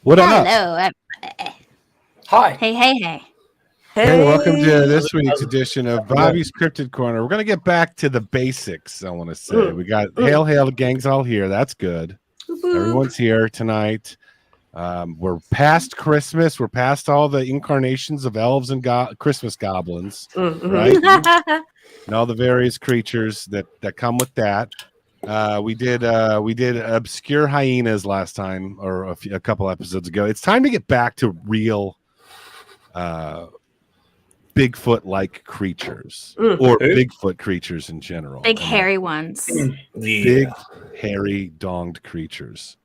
What up? Hello, everybody. Hi. Hey. Hey, welcome to this week's edition of Bobby's Cryptid Corner. We're going to get back to the basics, I want to say. We got Hail, the gang's all here. That's good. Everyone's here tonight. We're past Christmas. We're past all the incarnations of elves and Christmas goblins, right? And all the various creatures that come with that. We did obscure hyenas last time, or a couple episodes ago. It's time to get back to real Bigfoot-like creatures, or Bigfoot creatures in general. Big hairy ones. Big hairy donged creatures.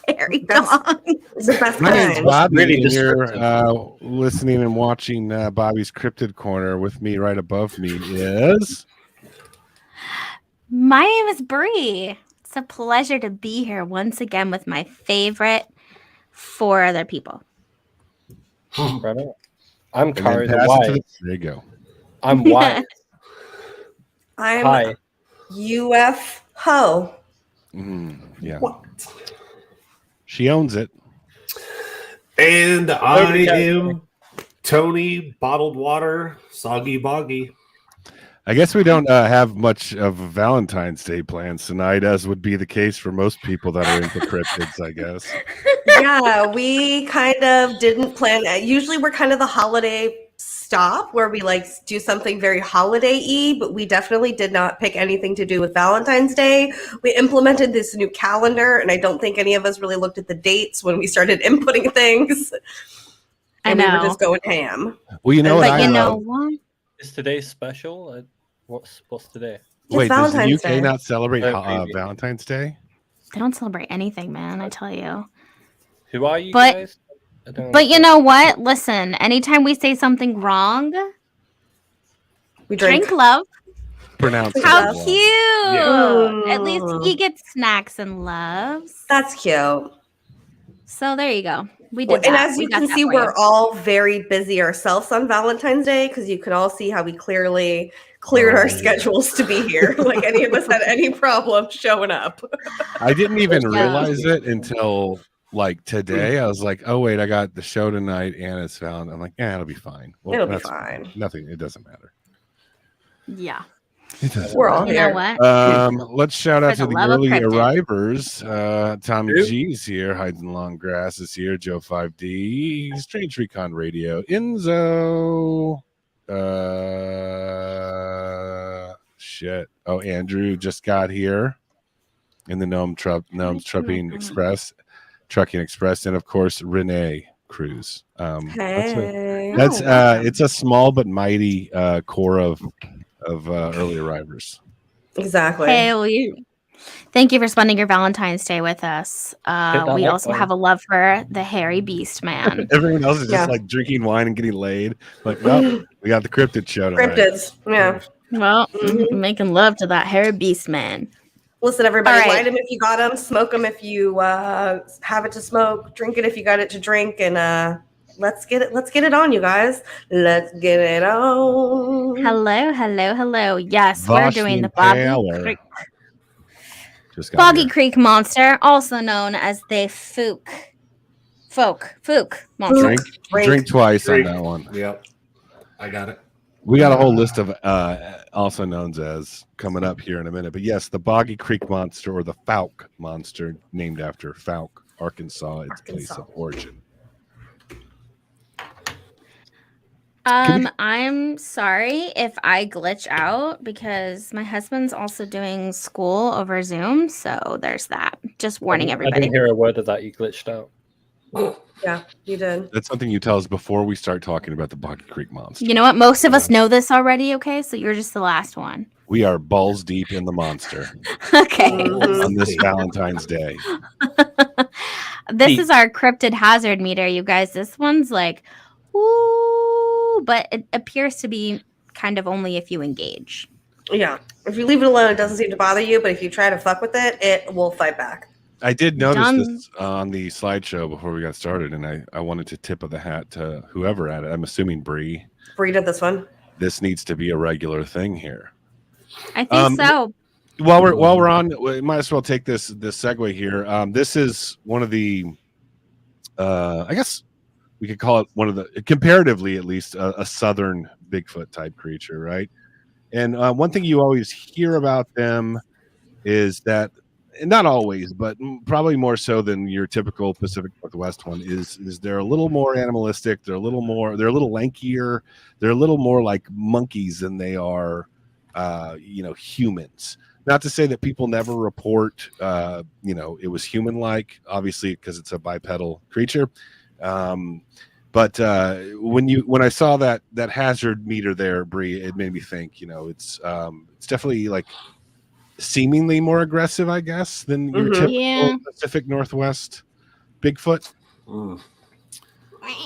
Hairy dong. The best My name's kind. Bobby, Really and you're listening and watching Bobby's Cryptid Corner. With me right above me is... My name is Bree. It's a pleasure to be here once again with my favorite 4 other people. Right on. I'm and KARI then the pass it to White. There you go. I'm White. I'm Hi. UF Ho. Yeah. She owns it. And I am Tony Bottled Water, Soggy Boggy. I guess we don't have much of a Valentine's Day plans tonight, as would be the case for most people that are into cryptids, I guess. Yeah, we kind of didn't plan. Usually we're kind of the holiday stop where we like do something very holiday-y, but we definitely did not pick anything to do with Valentine's Day. We implemented this new calendar, and I don't think any of us really looked at the dates when we started inputting things. And we were just going ham. Well, you know what? But you know what? Is today special? What's today? Wait, does the Valentine's UK Day. not celebrate Preview. Valentine's Day? They don't celebrate anything, man, I tell you. Who are you But- guys? I don't But you understand. know what? Listen, anytime we say something wrong, We drink. drink love. Pronounce How it cute! wrong. Yeah. At least he gets snacks and loves. That's cute. So there you go. We did And that. as We you got can that see, for we're you. all very busy ourselves on Valentine's Day because you can all see how we clearly cleared our schedules to be here. Like any of us had any problem showing up. I didn't even Yeah. realize it until like today. I was like, oh, wait, I got the show tonight and it's Valentine's. I'm like, yeah, it'll be fine. Well, It'll be that's fine. Nothing. It doesn't matter. Yeah. It doesn't We're all matter. You know here. what? Let's shout out For to the the love of early cryptid. arrivers. Tommy Who? G's here. Hiding Long Grass is here. Joe 5D. Strange Recon Radio. Enzo. Shit. Oh, Andrew just got here in the Gnomes Trucking Express. And of course Renee Cruz. Hey. That's it's a small but mighty core of early arrivers. Exactly. Hey, thank you for spending your Valentine's Day with us. that We like also button. have a love for the hairy beast man. Everyone else is Yeah. just like drinking wine and getting laid. Like, well, we got the cryptid show tonight. Cryptids. Yeah. Well, Mhm. making love to that hairy beast man. Listen, everybody, All right. light them if you got them, smoke them if you have it to smoke, drink it if you got it to drink, and let's get it on, you guys. Let's get it on. Hello. Yes, we're doing the Taylor. Boggy Creek monster, also known as the Fook monster. Drink twice Drink. on that one. Yep. I got it. We got a whole list of also known as coming up here in a minute. But yes, the Boggy Creek monster, or the Fouke monster, named after Fouke, Arkansas, its place of origin. I'm sorry if I glitch out because my husband's also doing school over Zoom, so there's that. Just warning I everybody. didn't hear a word of that. You glitched out. Yeah, you did. That's something you tell us before we start talking about the Boggy Creek monster. You know what? Most of us know this already, okay? So you're just the last one. We are balls deep in the monster Okay. on this Valentine's Day. This Deep. is our cryptid hazard meter, you guys. This one's like, ooh, but it appears to be kind of only if you engage. Yeah. If you leave it alone, it doesn't seem to bother you, but if you try to fuck with it, it will fight back. I did notice Done. this on the slideshow before we got started, and I wanted to tip of the hat to whoever at it. I'm assuming Bree. Bree did this one. This needs to be a regular thing here. I think so. while we're on, we might as well take this segue here. This is one of the, I guess we could call it one of the, comparatively at least, a southern Bigfoot type creature, right? And one thing you always hear about them is that, and not always, but probably more so than your typical Pacific Northwest one, is they're a little more animalistic. They're a little lankier. They're a little more like monkeys than they are, humans. Not to say that people never report, it was human-like, obviously, because it's a bipedal creature. But when I saw that hazard meter there, Bree, it made me think, it's definitely like seemingly more aggressive, I guess, than your typical Pacific Northwest Bigfoot.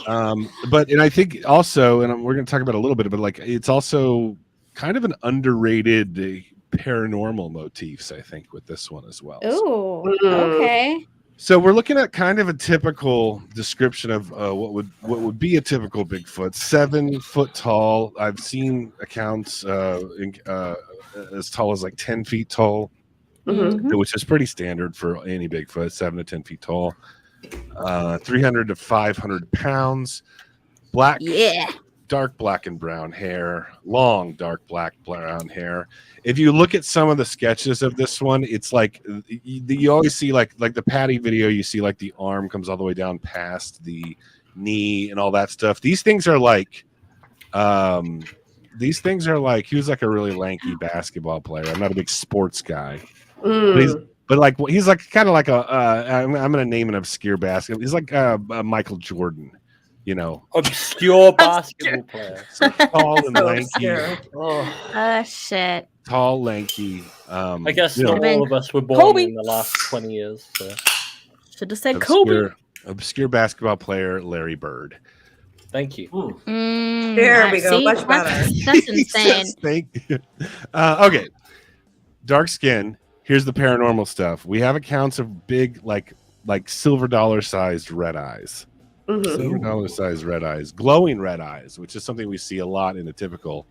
And I think also, and we're going to talk about it a little bit, but like it's also kind of an underrated paranormal motifs, I think, with this one as well. Ooh, okay. So we're looking at kind of a typical description of what would be a typical Bigfoot, 7 foot tall. I've seen accounts as tall as like 10 feet tall, which is pretty standard for any Bigfoot, 7 to 10 feet tall. 300 to 500 pounds. Dark black and brown hair, long dark black brown hair. If you look at some of the sketches of this one, it's like you always see like the Patty video, you see like the arm comes all the way down past the knee and all that stuff. These things are like he was like a really lanky basketball player. I'm not a big sports guy, but he's like kind of like I'm going to name an obscure basketball. He's like Michael Jordan. Obscure basketball player. So tall and lanky. Shit. Tall, lanky. I guess not all of us were born in the last 20 years. So. Should have said Kobe. Obscure basketball player Larry Bird. Thank you. There we go. See? Much better. That's insane. Thank you. Okay. Dark skin. Here's the paranormal stuff. We have accounts of big, like silver dollar sized red eyes. Silver dollar sized red eyes, glowing red eyes, which is something we see a lot in a typical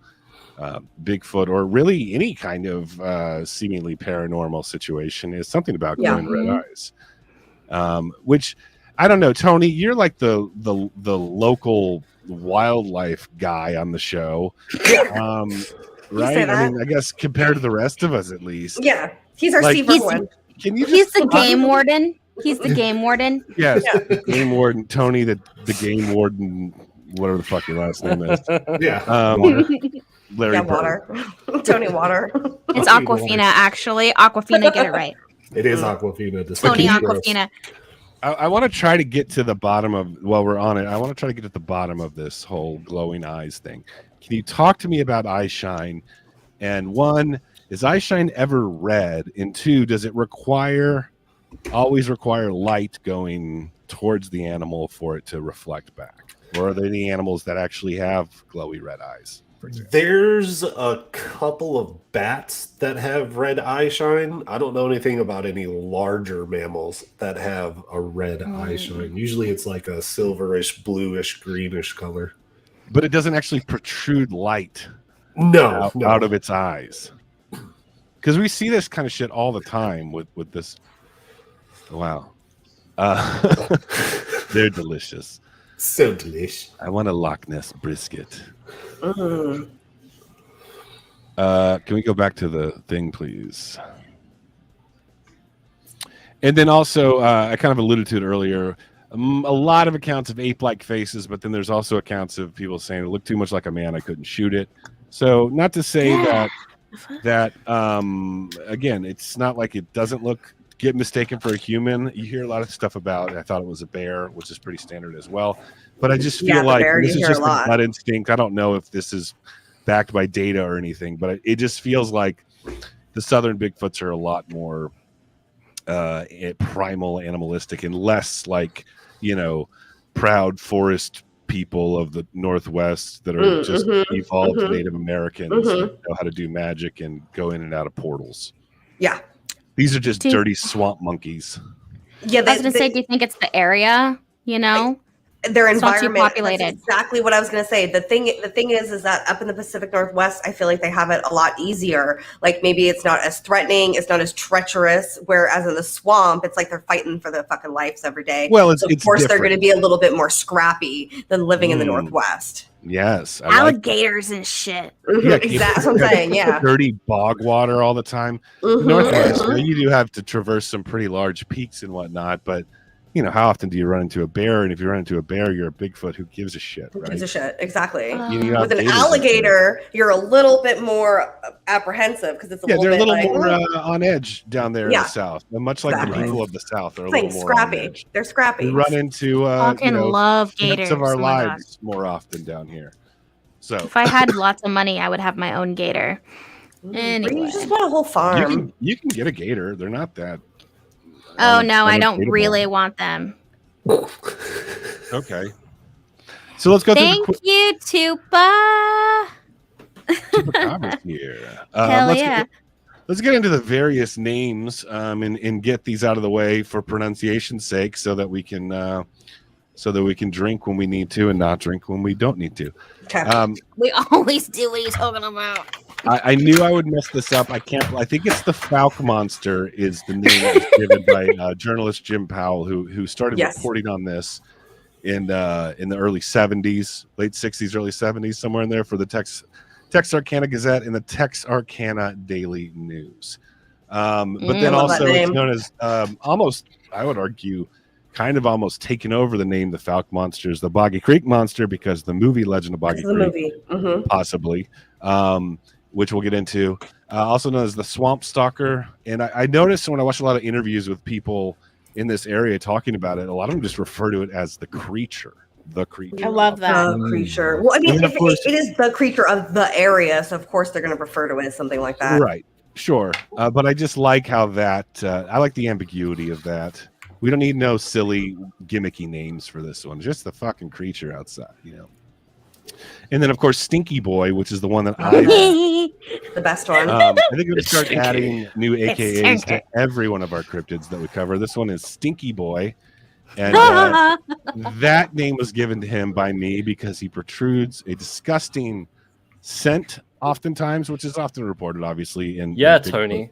Bigfoot or really any kind of seemingly paranormal situation, is something about glowing red eyes. Which I don't know, Tony, you're like the local wildlife guy on the show, right? I mean, I guess compared to the rest of us, at least. Yeah, he's our Steve one. He's the game warden. He's the game warden. Yes, the game warden, Tony, the game warden, whatever the fuck your last name is. Larry Water. Tony Water. It's Aquafina, actually. Aquafina, get it right. It is Aquafina. Tony Aquafina. I want to try to get to the bottom of, while we're on it, I want to try to get at the bottom of this whole glowing eyes thing. Can you talk to me about eye shine? And 1, is eye shine ever red? And 2, does it always require light going towards the animal for it to reflect back? Or are there any animals that actually have glowy red eyes, for example? There's a couple of bats that have red eye shine. I don't know anything about any larger mammals that have a red eye shine. Usually it's like a silverish, bluish, greenish color. But it doesn't actually protrude light out of its eyes. Because we see this kind of shit all the time with this. Wow. They're delicious. So delicious. I want a Loch Ness brisket. Can we go back to the thing, please? And then also, I kind of alluded to it earlier, a lot of accounts of ape-like faces, but then there's also accounts of people saying it looked too much like a man, I couldn't shoot it. So not to say that again, it's not like it doesn't get mistaken for a human. You hear a lot of stuff about, I thought it was a bear, which is pretty standard as well. But I just feel like this is just a gut instinct. I don't know if this is backed by data or anything, but it just feels like the southern Bigfoots are a lot more primal, animalistic, and less like, proud forest people of the Northwest that are just evolved Native Americans that know how to do magic and go in and out of portals. Yeah. These are just dirty swamp monkeys. Yeah, I was going to say, do you think it's the area, their It's not too environment. populated. That's exactly what I was going to say. The thing is that up in the Pacific Northwest, I feel like they have it a lot easier. Like maybe it's not as threatening, it's not as treacherous. Whereas in the swamp, it's like they're fighting for their fucking lives every day. Well, so of course they're going to be a little bit more scrappy than living in the Northwest. Yes, alligators and shit. Yeah, Exactly. That's what I'm saying. Yeah, dirty bog water all the time. Northwest, you do have to traverse some pretty large peaks and whatnot, but you know, how often do you run into a bear? And if you run into a bear, you're a Bigfoot. Who gives a shit? Right? Who gives a shit? Exactly. With an alligator, you're a little bit more apprehensive because it's a little they're bit a little more on edge down there in the South. And much like the people of the South are a little more scrappy. on edge. They're scrappy. We run into love gators of our lives more often down here. So if I had lots of money, I would have my own gator. Anyway. You just want a whole farm. You can get a gator. They're not that. Oh no, I don't really want them. Okay. So let's go Thank you, Tupa. Tupacabra's here. Hell yeah. Let's get into the various names and get these out of the way for pronunciation's sake so that we can drink when we need to and not drink when we don't need to. Okay. We always do. What are you talking about? I knew I would mess this up. I think it's the Falk Monster is the name that was given by journalist Jim Powell, who started reporting on this in the early 70s, late 60s, early 70s, somewhere in there for the Texarkana Gazette and the Texarkana Daily News. But then also it's known as almost, I would argue, kind of almost taken over the name the Falk Monster is the Boggy Creek Monster because the movie Legend of Boggy Creek, possibly. Which we'll get into. Also known as the Swamp Stalker. And I noticed when I watched a lot of interviews with people in this area talking about it, a lot of them just refer to it as the creature. The creature. I love that. The creature. Well, I mean, it is the creature of the area, so of course they're going to refer to it as something like that. Right. Sure. But I just like how that, I like the ambiguity of that. We don't need no silly gimmicky names for this one. Just the fucking creature outside, you know. And then, of course, Stinky Boy, which is the one that the best one. I think we're going to start adding new AKAs to every one of our cryptids that we cover. This one is Stinky Boy. And that name was given to him by me because he protrudes a disgusting scent oftentimes, which is often reported, obviously. In Tony.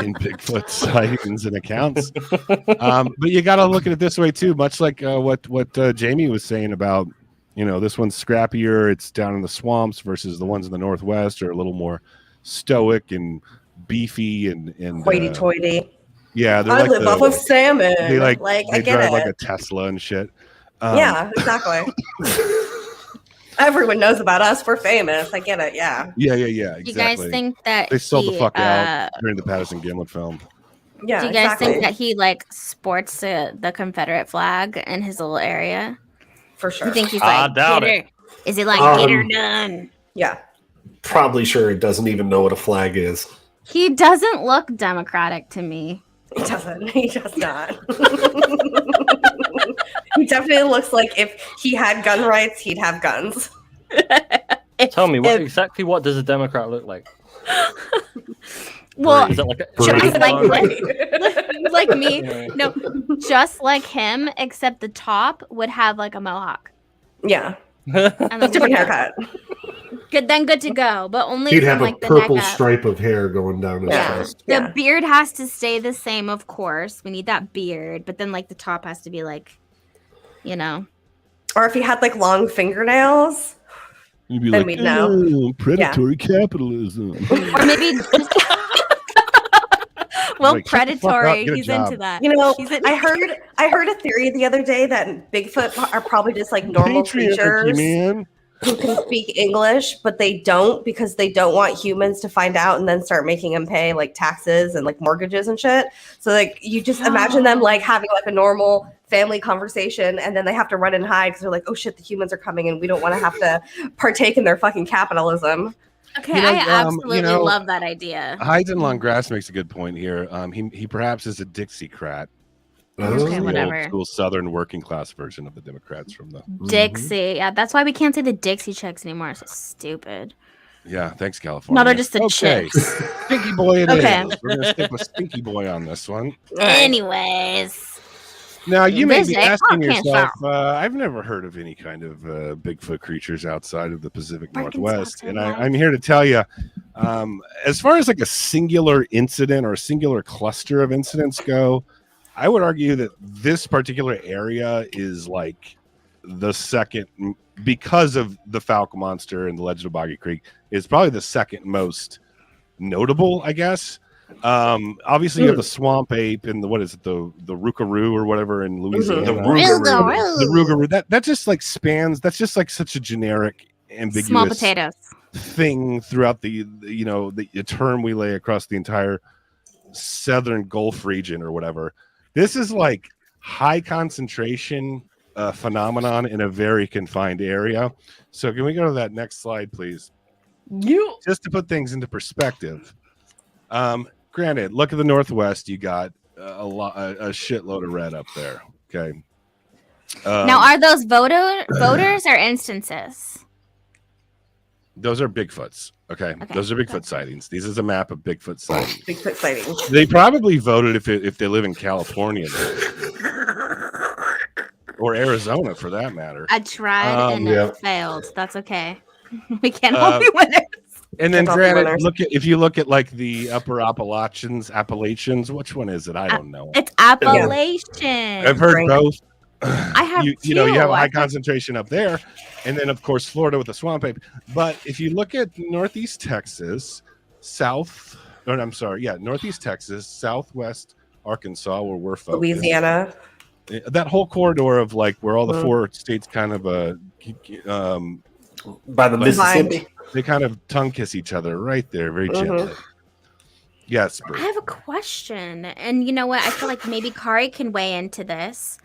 In Bigfoot sightings and accounts. But you got to look at it this way too, much like what JAIMIE was saying about, you know, this one's scrappier, it's down in the swamps versus the ones in the Northwest are a little more stoic and beefy and hoity-toity. Yeah, I live off of salmon. They I drive get like a Tesla and shit. Yeah, exactly. Everyone knows about us. We're famous. I get it. Yeah. Yeah. Exactly. Do you guys think that they sold the fuck out during the Patterson Gimlin film? Yeah. Do you guys think that he sports the Confederate flag in his little area? For sure. You think he's like Gator? Is it like Gator done? Yeah. Probably sure he doesn't even know what a flag is. He doesn't look Democratic to me. He doesn't. He does not. He definitely looks like if he had gun rights, he'd have guns. Tell me, what does a Democrat look like? Well, is it like like me? No, just like him, except the top would have like a mohawk. Yeah. And the different haircut. Good to go, but only he'd have from, a purple stripe of hair going down his chest. The beard has to stay the same, of course. We need that beard, but then the top has to be you know. Or if he had long fingernails, you'd be then we'd know. Predatory capitalism. Or maybe. Well, predatory. He's into that. You know, I heard a theory the other day that Bigfoot are probably just normal creatures who can speak English, but they don't because they don't want humans to find out and then start making them pay taxes and mortgages and shit. So you just imagine them having a normal family conversation, and then they have to run and hide because they're like, oh shit, the humans are coming and we don't want to have to partake in their fucking capitalism. Okay, I absolutely love that idea. Hayden Longgrass makes a good point here. He perhaps is a Dixiecrat. Okay, whatever. Old school Southern working class version of the Democrats from the Dixie. Yeah, that's why we can't say the Dixie Chicks anymore. It's so stupid. Yeah, thanks, California. No, they're just the chicks. Stinky Boy it is. We're going to stick with Stinky Boy on this one. Anyways. Now you may be Visit asking Arkansas. yourself, I've never heard of any kind of Bigfoot creatures outside of the Pacific Arkansas Northwest, to and life. I'm here to tell you, as far as like a singular incident or a singular cluster of incidents go, I would argue that this particular area is like the second, because of the Falcon Monster and the Legend of Boggy Creek, is probably the second most notable, I guess. Obviously you have the swamp ape and the, what is it, the rookaroo or whatever in Louisiana. The Rougarou. The Rougarou, that just like spans, that's just like such a generic, ambiguous Small potatoes. thing throughout the you know, the term we lay across the entire southern Gulf region or whatever. This is like high concentration phenomenon in a very confined area. So can we go to that next slide, please? Just to put things into perspective. Granted, look at the Northwest. You got a shitload of red up there. Okay. Now, are those voters or instances? Those are Bigfoots. Okay. Those are Bigfoot sightings. This is a map of Bigfoot sightings. Bigfoot sightings. They probably voted if they live in California or Arizona, for that matter. I tried and yeah. it failed. That's okay. We can't all be winners. And then, Can't all be granted, winners. if you look at like the upper Appalachians, which one is it? I don't know. It's Appalachian. I've heard Right. both. I have you know, you have a high I've- concentration up there, and then of course Florida with the swamp ape. But if you look at Northeast Texas, Northeast Texas, Southwest Arkansas, where we're focused, Louisiana. that whole corridor of like where all the four states kind of By the Mississippi. they kind of tongue kiss each other right there, very gently. Yes, I Brie. have a question, and you know what? I feel like maybe Kari can weigh into this.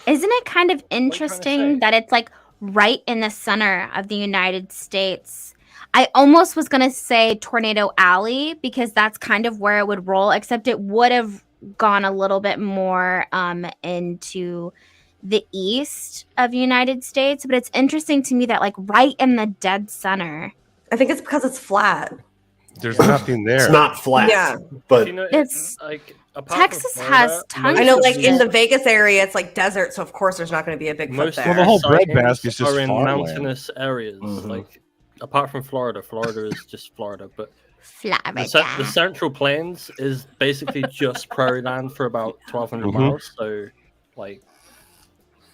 Isn't it kind of interesting that it's like right in the center of the United States? I almost was gonna say Tornado Alley because that's kind of where it would roll, except it would have gone a little bit more into the east of the United States. But it's interesting to me that like right in the dead center. I think it's because it's flat. There's nothing there. It's not flat. Yeah. But You know, It's- like apart Texas from has Florida, tons most I know, of of like in these- the Vegas area, it's like desert, so of course there's not going to be a Bigfoot most there. Well, the whole sightings breadbasket is just are in farmland. mountainous areas. Like apart from Florida is just Florida, but the Central Plains is basically just prairie land for about 1,200 miles. So, like,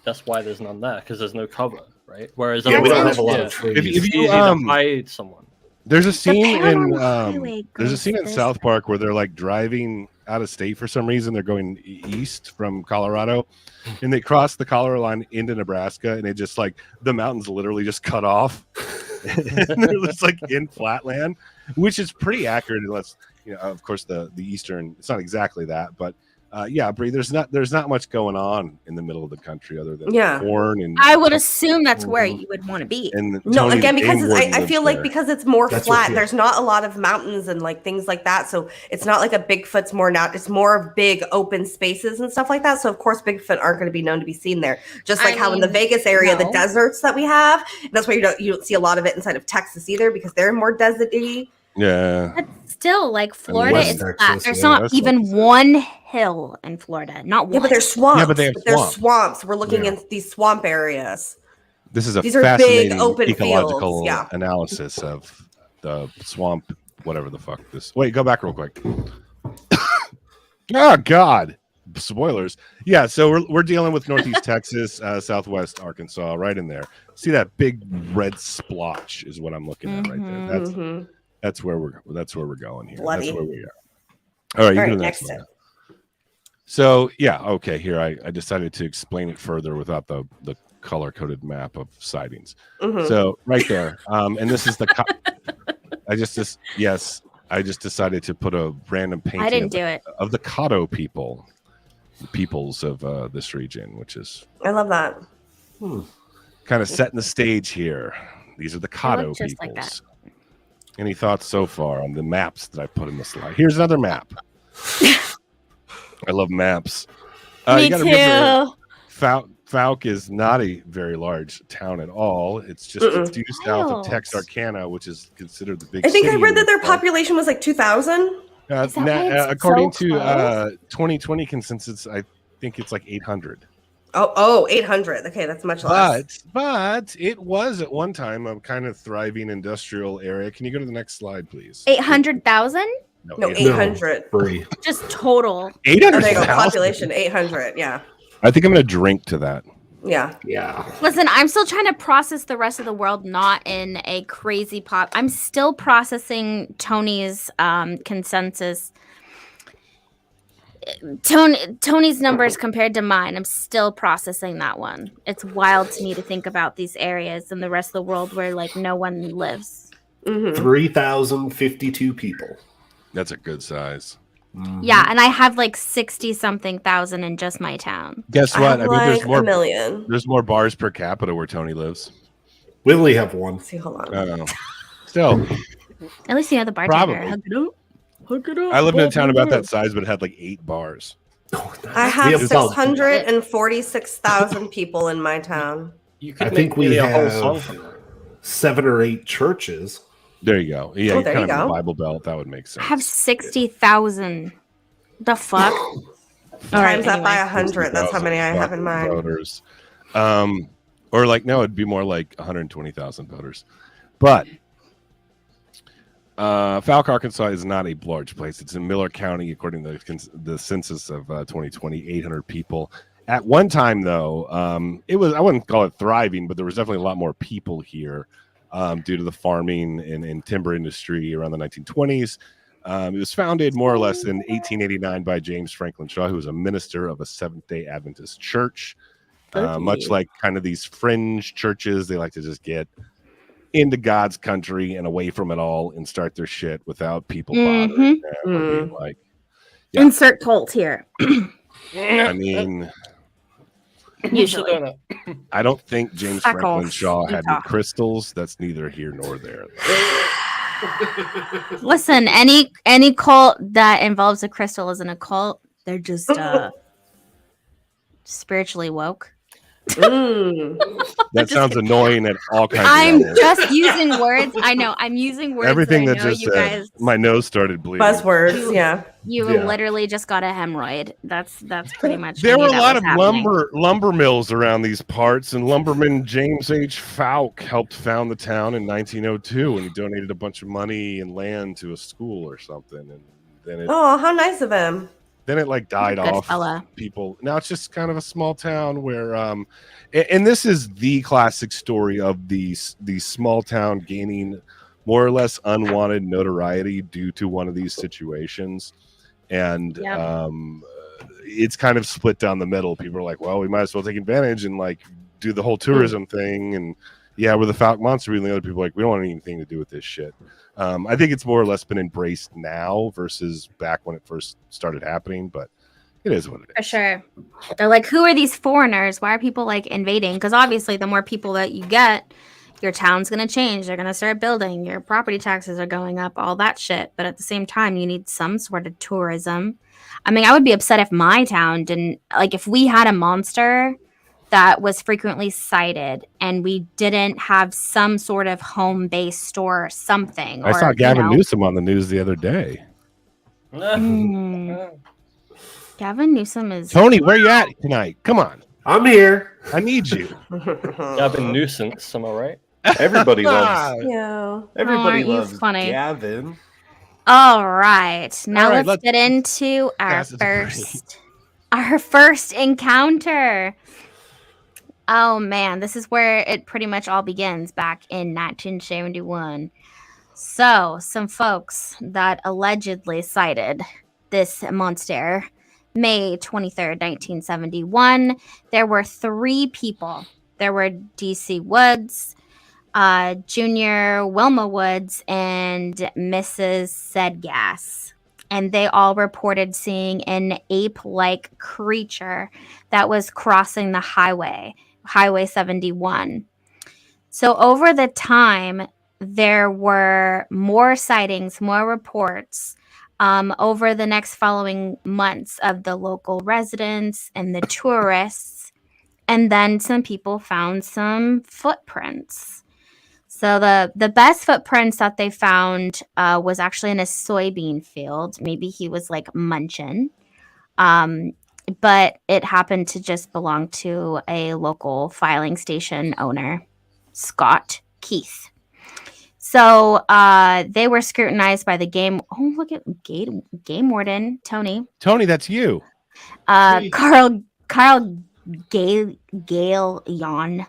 that's why there's none there because there's no cover, right? Whereas yeah, we don't That's have a lot of If trees. it's you easy to hide someone. there's a scene Paranormal in Highway there's a goes scene in this South way. Park where they're like driving out of state for some reason. They're going east from Colorado, and they cross the Colorado line into Nebraska, and it just like the mountains literally just cut off, and they're just like in flatland, which is pretty accurate. Unless you know, of course, the eastern. It's not exactly that, but yeah, Bree. There's not much going on in the middle of the country other than corn and. I would assume that's where you would want to be. And No, Tony again, the because Game it's, Warden I lives feel like there. because it's more That's flat, what- there's not a lot of mountains and like things like that. So it's not like a Bigfoot's more now. It's more of big open spaces and stuff like that. So of course, Bigfoot aren't going to be known to be seen there. Just like I how in the mean, Vegas area, the no. deserts that we have, that's why you don't see a lot of it inside of Texas either because they're more deserty. Yeah. But still, like Florida West is flat. Texas, There's yeah, not that's even like- one hill in Florida. Not one. Yeah, but there's swamps. Yeah, but they have there's swamp. swamps. We're looking Yeah. in these swamp areas. This is a These are big, fascinating open ecological fields, yeah. analysis of the swamp, whatever the fuck this. Wait, go back real quick. Oh God, spoilers. Yeah, so we're dealing with Northeast Texas, Southwest Arkansas, right in there. See that big red splotch is what I'm looking at right there. Mhm. That's where we're going here. Bloody. That's where we are. All right, you All can right, do the next next one. So yeah, okay. Here I decided to explain it further without the color coded map of sightings. Mhm. So right there, and this is the. I just decided to put a random painting. I didn't do it. Of the Caddo people, the peoples of this region, which is I love that. kind of setting the stage here. These are the Caddo look just peoples. like that. Any thoughts so far on the maps that I put in the slide? Here's another map. I love maps. Me you gotta remember, too. Falk is not a very large town at all. It's just it's due south of Wild. Texarkana, which is considered the big. I think I city read in that their the south. population was like 2,000. Is that why it's According so to close? 2020 consensus, I think it's like 800. Oh, 800. Okay, that's much less. But it was at one time a kind of thriving industrial area. Can you go to the next slide, please? 800,000? No, 800. Free. Just total. 800,000. There you go. Population 800. Yeah. I think I'm going to drink to that. Yeah. Listen, I'm still trying to process the rest of the world, not in a crazy pop. I'm still processing Tony's consensus. Tony's numbers compared to mine. I'm still processing that one. It's wild to me to think about these areas and the rest of the world where like no one lives. 3,052 people. That's a good size. Yeah, and I have like 60-something thousand in just my town. Guess what? I mean, there's more. 1 million. There's more bars per capita where Tony lives. We only have one. See, hold on. Still, at least you know the bartender. Probably. Hook it up. I lived in a town about that size, but it had like 8 bars. I have 646,000 people in my town. I think we have 7 or 8 churches. There you go. Yeah, there kind you of go. a Bible Belt. That would make sense. I have 60,000. The fuck? Times that by 100. That's how many I have in mind. Voters. Or like, no, it'd be more like 120,000 voters. But Falk, Arkansas is not a large place. It's in Miller County, according to the census of 2020, 800 people. At one time, though, it was, I wouldn't call it thriving, but there was definitely a lot more people here due to the farming and timber industry around the 1920s. It was founded more or less in 1889 by James Franklin Shaw, who was a minister of a Seventh-day Adventist church. Much like kind of these fringe churches, they like to just get into God's country and away from it all and start their shit without people bothering them or being like, insert cult here. I mean, usually I don't think James Franklin Shaw had any crystals. That's neither here nor there. Listen, any cult that involves a crystal isn't a cult. They're just spiritually woke. That sounds annoying at all kinds I'm of levels. just using words. I know. I'm using words. Everything that I know just you guys, my nose started bleeding. Buzzwords, yeah. You literally just got a hemorrhoid. That's pretty much. There were a lot of happening. lumber mills around these parts, and lumberman James H. Falk helped found the town in 1902, and he donated a bunch of money and land to a school or something. And then how nice of him. Then it like died off. People now it's just kind of a small town where, and this is the classic story of these small town gaining more or less unwanted notoriety due to one of these situations. And it's kind of split down the middle. People are like, well, we might as well take advantage and like do the whole tourism thing. And we're the Falk Monster. And the other people are like, we don't want anything to do with this shit. I think it's more or less been embraced now versus back when it first started happening, but it is what it is. For sure. They're like, who are these foreigners? Why are people like invading? Because obviously the more people that you get, your town's going to change. They're going to start building. Your property taxes are going up, all that shit. But at the same time, you need some sort of tourism. I mean, I would be upset if my town didn't, like if we had a monster that was frequently cited and we didn't have some sort of home-based store or something. I saw Gavin Newsom on the news the other day. Gavin Newsom is... Tony, where you at tonight? Come on. I'm here. I need you. Gavin Nuisance, am I right? Everybody loves Everybody loves funny. Gavin. All right. Now let's get into our first encounter. Oh man, this is where it pretty much all begins back in 1971. So, some folks that allegedly cited this monster, May 23rd, 1971. There were 3 people. There were DC Woods, Junior Wilma Woods, and Mrs. Sedgas. And they all reported seeing an ape-like creature that was crossing the Highway 71. So over the time, there were more sightings, more reports over the next following months of the local residents and the tourists. And then some people found some footprints. So the best footprints that they found was actually in a soybean field. Maybe he was like munching. but it happened to just belong to a local filing station owner, Scott Keith. So they were scrutinized by the game. Oh, look at game warden Tony. Tony, that's you. Carl Galeon,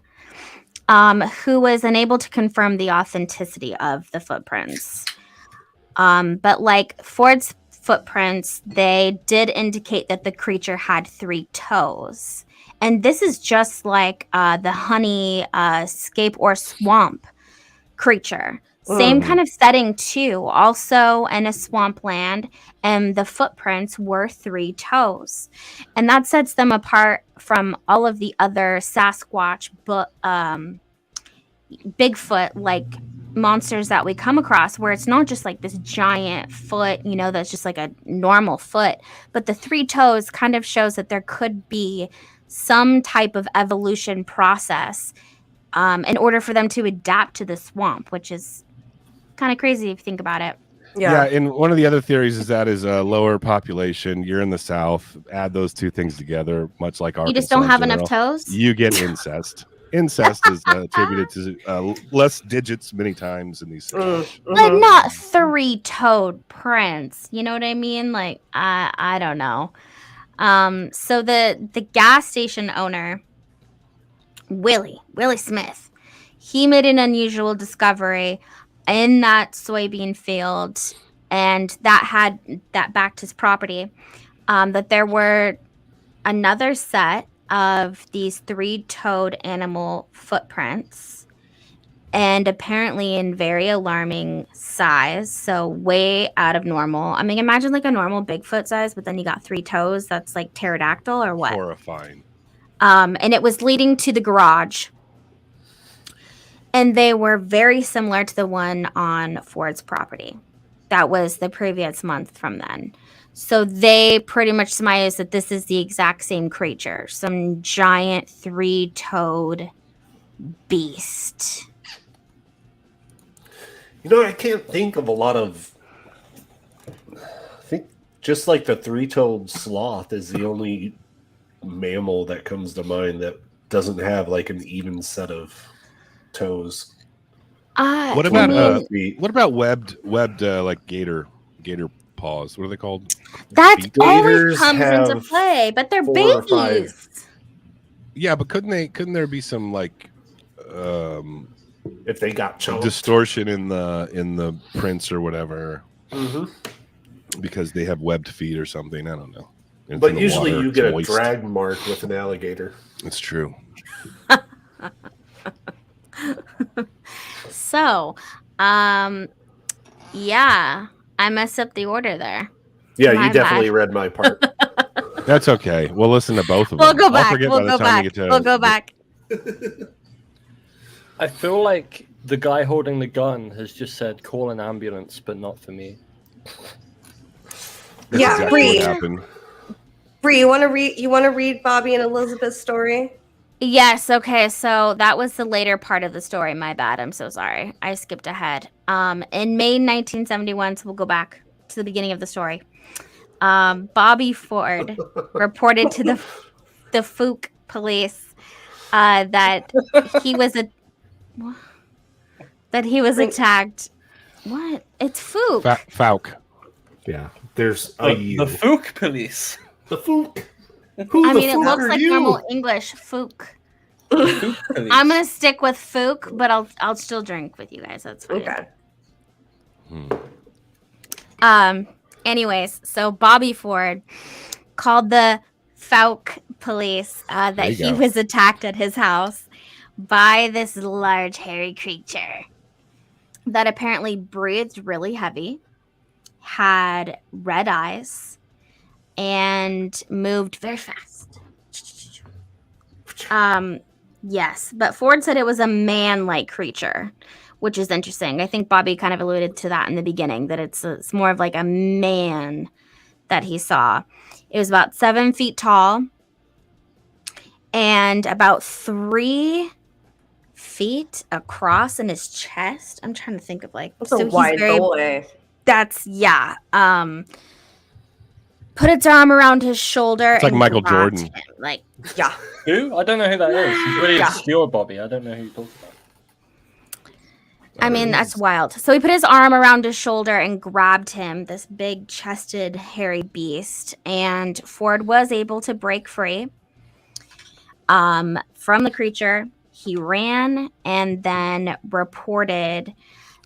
who was unable to confirm the authenticity of the footprints. But like Ford's footprints, they did indicate that the creature had 3 toes. And this is just like the honey scape or swamp creature. Same kind of setting too, also in a swampland, and the footprints were 3 toes. And that sets them apart from all of the other Sasquatch Bigfoot like monsters that we come across, where it's not just like this giant foot, that's just like a normal foot, but the 3 toes kind of shows that there could be some type of evolution process in order for them to adapt to the swamp, which is kind of crazy if you think about it. Yeah, and one of the other theories is that is a lower population. You're in the South. Add those 2 things together, much like Arkansas. You just don't have enough toes? You get incest. Incest is attributed to less digits many times in these situations. But not 3-toed prints. You know what I mean? Like, I don't know. So the gas station owner, Willie Smith, he made an unusual discovery in that soybean field, and that backed his property, that there were another set of these 3-toed animal footprints, and apparently in very alarming size, so way out of normal. I mean, imagine like a normal Bigfoot size, but then you got 3 toes. That's like pterodactyl or what? Horrifying. And it was leading to the garage. And they were very similar to the one on Ford's property. That was the previous month from then. So they pretty much surmised that this is the exact same creature. Some giant 3-toed beast. I can't think of a lot of... I think just like the 3-toed sloth is the only mammal that comes to mind that doesn't have like an even set of toes. What about webbed like gator paws? What are they called? That always comes into play, but they're babies. Yeah, but couldn't there be some like if they got choked, distortion in the prints or whatever? Because they have webbed feet or something. I don't know. But usually you get a drag mark with an alligator. It's true. So, yeah, I messed up the order there. Yeah, you definitely read my part. That's okay. We'll listen to both of them. We'll go back. We'll go back. I feel like the guy holding the gun has just said, "Call an ambulance," but not for me. That's exactly what happened. Bree, you want to read Bobby and Elizabeth's story? Yes. Okay. So that was the later part of the story. My bad. I'm so sorry. I skipped ahead. In May 1971, so we'll go back to the beginning of the story. Bobby Ford reported to the Fouke police that he was attacked. What? It's Fouke. Fouke. Yeah. There's the Fouke police. The Fouke. It looks like normal English. Fouke. I'm gonna stick with Fouke, but I'll still drink with you guys. That's fine. Okay. Anyways, so Bobby Ford called the Fouke police that he was attacked at his house by this large hairy creature that apparently breathed really heavy, had red eyes, and moved very fast. Yes, but Ford said it was a man-like creature, which is interesting. I think Bobby kind of alluded to that in the beginning, that it's more of like a man that he saw. It was about 7 feet tall and about 3 feet across in his chest. I'm trying to think of like... That's a wide boy. That's, yeah. put its arm around his shoulder. It's like and Michael grabbed Jordan. him. Like, Yeah. Who? I don't know who that is. He's really Yeah. obscure, Bobby. I don't know who you're talking about. I mean, that's wild. So he put his arm around his shoulder and grabbed him, this big chested, hairy beast. And Ford was able to break free from the creature. He ran and then reported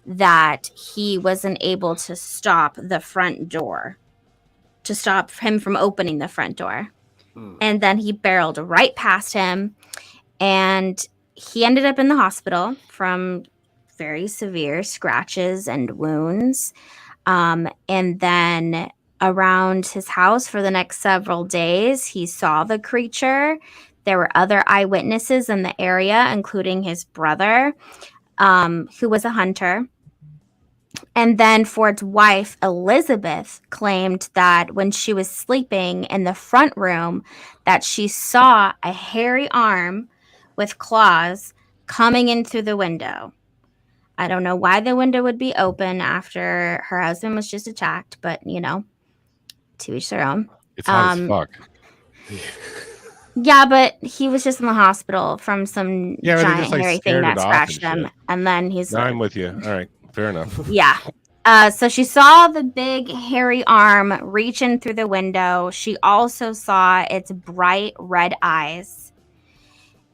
that he wasn't able to stop the front door, to stop him from opening the front door. And then he barreled right past him, and he ended up in the hospital from very severe scratches and wounds. And then around his house for the next several days, he saw the creature. There were other eyewitnesses in the area, including his brother, who was a hunter. And then Ford's wife, Elizabeth, claimed that when she was sleeping in the front room, that she saw a hairy arm with claws coming in through the window. I don't know why the window would be open after her husband was just attacked, but, you know, to each their own. It's hot as fuck. Yeah, but he was just in the hospital from some giant just, like, hairy thing scared that it off scratched and him. shit. And then he's No, like, I'm with you. All right. Fair enough. yeah. So she saw the big hairy arm reach in through the window. She also saw its bright red eyes.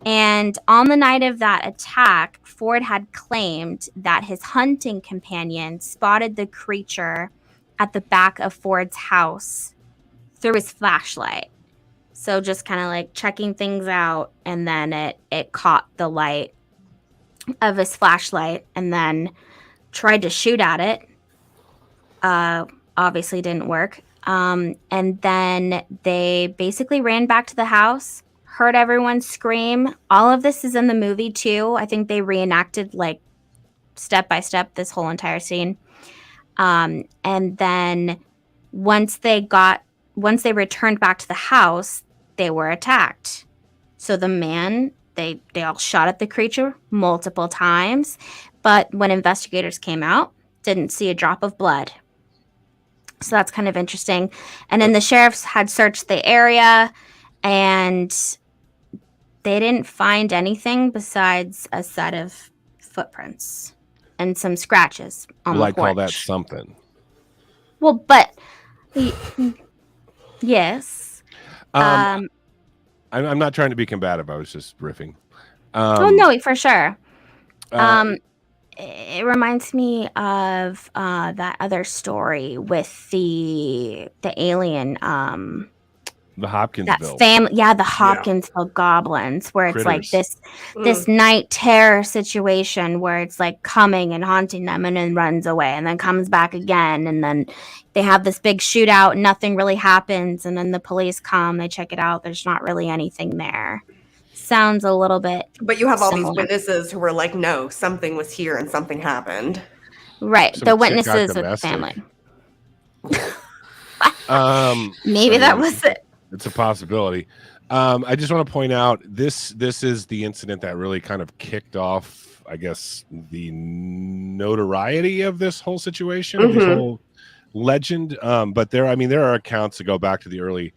And on the night of that attack, Ford had claimed that his hunting companion spotted the creature at the back of Ford's house through his flashlight. So just kind of like checking things out, and then it caught the light of his flashlight and then tried to shoot at it. Obviously didn't work. And then they basically ran back to the house, heard everyone scream. All of this is in the movie too. I think they reenacted like step by step this whole entire scene. And then once they returned back to the house, they were attacked. So the man, they all shot at the creature multiple times, but when investigators came out, didn't see a drop of blood. So that's kind of interesting. And then the sheriffs had searched the area, and they didn't find anything besides a set of footprints and some scratches on the porch. Call that something. Well, but yes. I'm not trying to be combative. I was just riffing. Oh no, for sure. It reminds me of that other story with the alien. The Hopkinsville. That family, the Hopkinsville goblins, where it's Critters. like this night terror situation where it's like coming and haunting them, and then runs away, and then comes back again, and then they have this big shootout, and nothing really happens, and then the police come, they check it out, there's not really anything there. Sounds a little bit. But you have all similar. these witnesses who were like, no, something was here and something happened. Right, Some the chick witnesses got with the family. Maybe that was it. It's a possibility. I just want to point out this is the incident that really kind of kicked off, I guess, the notoriety of this whole situation, of this whole legend. But there are accounts that go back to the early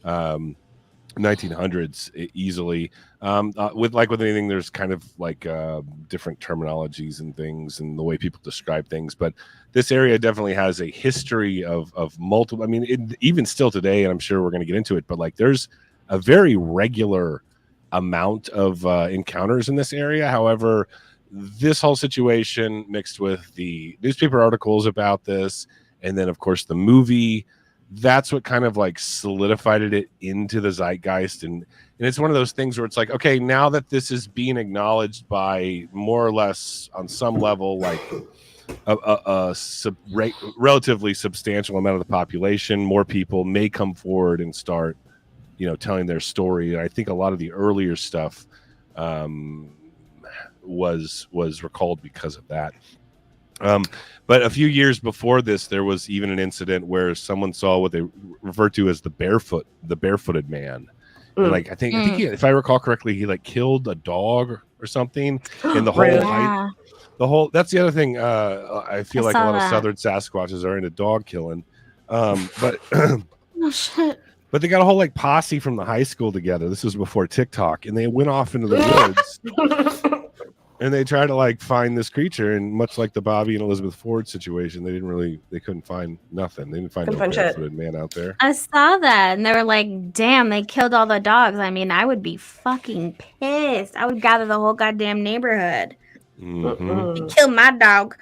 1900s easily. With anything, there's kind of like different terminologies and things and the way people describe things. But this area definitely has a history of multiple. I mean, even still today, and I'm sure we're going to get into it. But like, there's a very regular amount of encounters in this area. However, this whole situation mixed with the newspaper articles about this, and then of course the movie, that's what kind of like solidified it into the zeitgeist. And it's one of those things where it's like, okay, now that this is being acknowledged by more or less on some level, like a relatively substantial amount of the population, more people may come forward and start, telling their story. And I think a lot of the earlier stuff was recalled because of that. But a few years before this, there was even an incident where someone saw what they refer to as the barefooted man. And like I think he, if I recall correctly, he like killed a dog or something. And the whole that's the other thing. I feel like a lot of southern Sasquatches are into dog killing. But Oh shit! But they got a whole like posse from the high school together. This was before TikTok, and they went off into the woods and they tried to like find this creature. And much like the Bobby and Elizabeth Ford situation, they couldn't find nothing. They didn't find no barefooted man out there. I saw that, and they were like, "Damn, they killed all the dogs." I mean, I would be fucking pissed. I would gather the whole goddamn neighborhood. Mm-hmm. Kill my dog.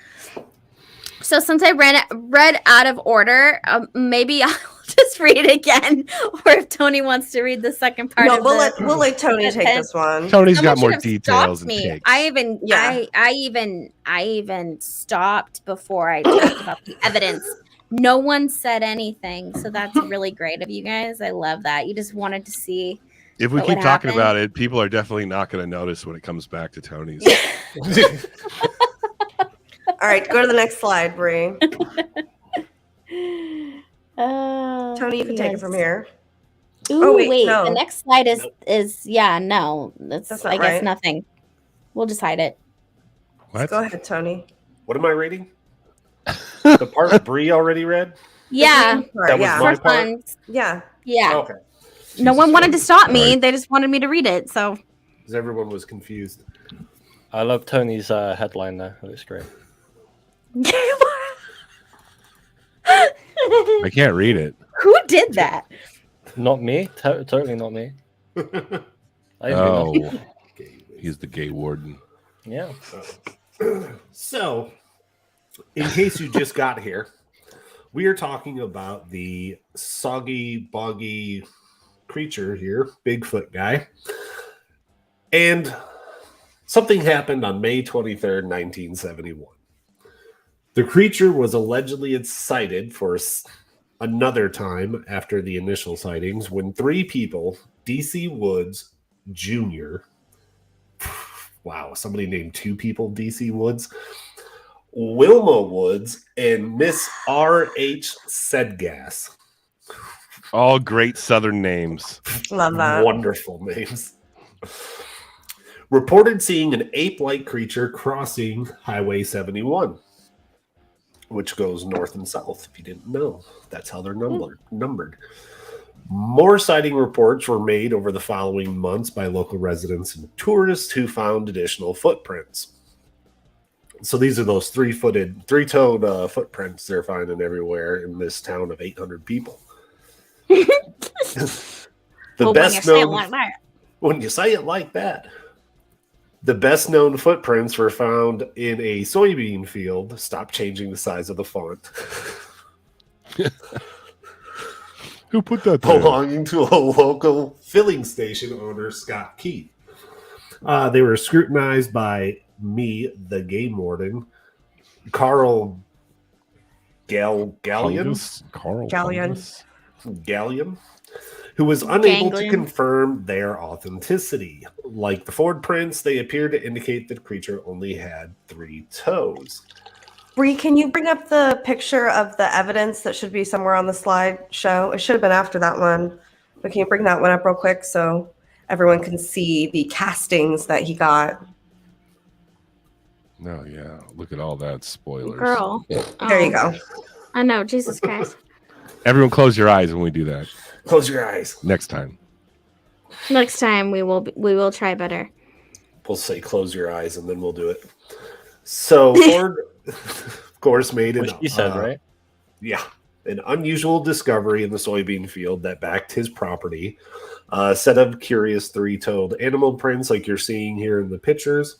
So since I read out of order, maybe I'll just read it again, or if Tony wants to read the second part. No, we'll let Tony take this one. Tony's got more details and takes. I even stopped before I talked about the evidence. No one said anything, so that's really great of you guys. I love that. You just wanted to see. If we keep talking about it, people are definitely not going to notice when it comes back to Tony's. All right, go to the next slide, Bree. Tony, you can take it from here. Ooh, wait, no. The next slide is that's I guess right. Nothing. We'll just hide it. What? Go ahead, Tony. What am I reading? The part Bree already read? Yeah. That was my part? Yeah. Yeah. Okay. No one wanted to stop me. Right. They just wanted me to read it. So. Because everyone was confused. I love Tony's headline there. It looks great. I can't read it. Who did that? Not me. Totally not me. He's the gay warden. Yeah. So, in case you just got here, we are talking about the soggy, boggy creature here, Bigfoot guy. And something happened on May 23rd, 1971. The creature was allegedly sighted for another time after the initial sightings when 3 people, D.C. Woods Jr., wow, somebody named 2 people D.C. Woods, Wilma Woods, and Miss R.H. Sedgas. All great Southern names. Love that. Wonderful names. Reported seeing an ape-like creature crossing Highway 71. Which goes north and south, if you didn't know. That's how they're numbered. More sighting reports were made over the following months by local residents and tourists who found additional footprints. So these are those three-toed footprints they're finding everywhere in this town of 800 people. When you say it like that. The best known footprints were found in a soybean field. Stop changing the size of the font. Who put that there? Belonging to a local filling station owner, Scott Keith. They were scrutinized by me, the game warden, Carl Gallion, who was unable to confirm their authenticity. Like the Ford prints, they appear to indicate that the creature only had 3 toes. Bree, can you bring up the picture of the evidence that should be somewhere on the slideshow? It should have been after that one. But can you bring that one up real quick so everyone can see the castings that he got? No, yeah. Look at all that. Spoilers. Girl. There you go. I know. Jesus Christ. Everyone close your eyes when we do that. Close your eyes. Next time. Next time we will try better. We'll say close your eyes and then we'll do it. So Ford, of course, made it. You said, right? Yeah. An unusual discovery in the soybean field that backed his property. A set of curious 3-toed animal prints like you're seeing here in the pictures.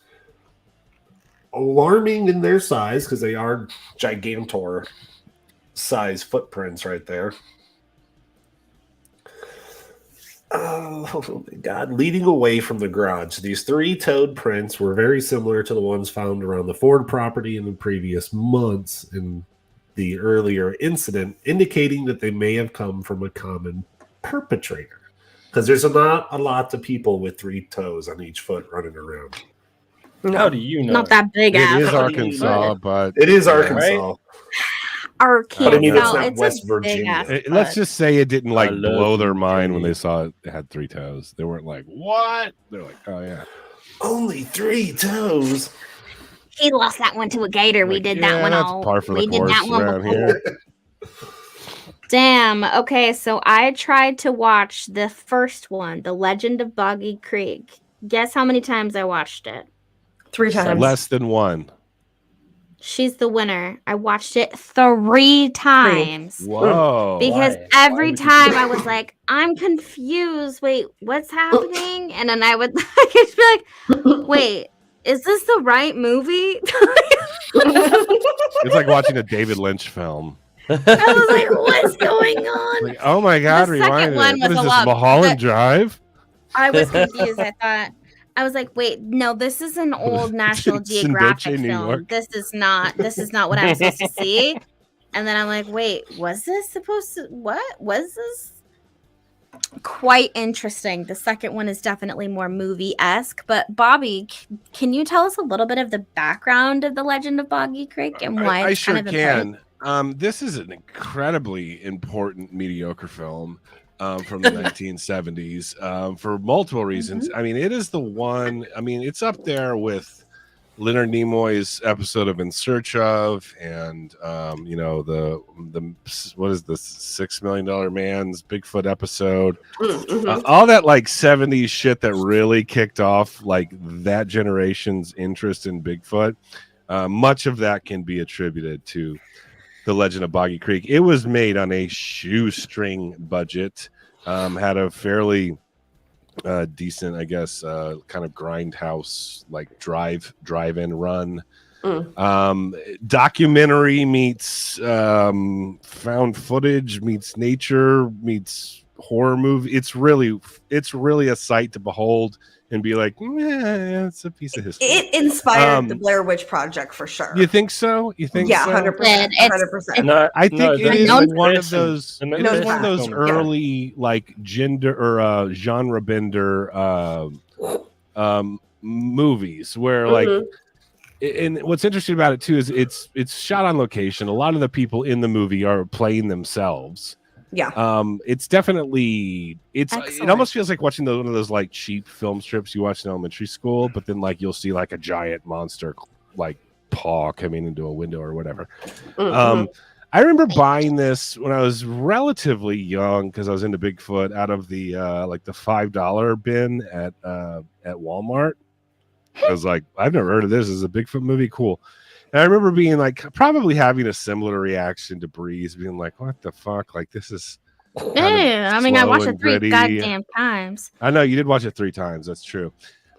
Alarming in their size because they are gigantor size footprints right there. Oh my God. Leading away from the garage. These 3-toed prints were very similar to the ones found around the Ford property in the previous months in the earlier incident, indicating that they may have come from a common perpetrator. Because there's not a lot of people with 3 toes on each foot running around. How do you know? Not that big. It is Arkansas, but it is Arkansas. Right? Arkansas. But I mean, it's not West Virginia. Let's just say it didn't like blow their mind when they saw it had 3 toes. They weren't like, "What?" They're like, "Oh yeah, only 3 toes." He lost that one to a gator. We did that one that's all. par for We the did course that one around before. here. Damn. Okay, so I tried to watch the first one, The Legend of Boggy Creek. Guess how many times I watched it? 3 times. Less than 1. She's the winner. I watched it 3 times. Whoa. Because Why? every time I was like, I'm confused. Wait, what's happening? And then I would just be like, wait, is this the right movie? It's like watching a David Lynch film. I was like, what's going on? Like, oh my God, The second rewind one it. What was is a this, lot- Mulholland Drive? I was confused. I was like, wait, no, this is an old National It's in Geographic Dolce, New film. York. This is not what I'm supposed to see. And then I'm like, wait, was this what was this? Quite interesting. The second one is definitely more movie-esque. But Bobby, can you tell us a little bit of the background of the Legend of Boggy Creek and why I it's sure kind of important? can. This is an incredibly important mediocre film from the 1970s for multiple reasons. I mean, it is the one. I mean, it's up there with Leonard Nimoy's episode of In Search Of, and the what is the $6 Million Man's Bigfoot episode. All that like 70s shit that really kicked off like that generation's interest in Bigfoot. Much of that can be attributed to The Legend of Boggy Creek. It was made on a shoestring budget, had a fairly decent, I guess, kind of grindhouse, like drive-in run. Documentary meets found footage meets nature meets horror movie. It's really a sight to behold and be like, it's a piece of history. It inspired the Blair Witch Project for sure. You think so? You think so? 100%. 100%. No, I think it is one of those. It is one of those early like gender or genre bender movies where like. And what's interesting about it too is it's shot on location. A lot of the people in the movie are playing themselves. Yeah. It's definitely it Excellent. almost feels like watching one of those like cheap film strips you watch in elementary school, but then like you'll see like a giant monster like paw coming into a window or whatever. I remember buying this when I was relatively young because I was into Bigfoot out of the like the $5 bin at Walmart. I was like, I've never heard of this. This is a Bigfoot movie. Cool. And I remember being like, probably having a similar reaction to Breeze, being like, what the fuck? Like, this is. Yeah, I mean, I watched it 3 goddamn times. I know you did watch it 3 times. That's true.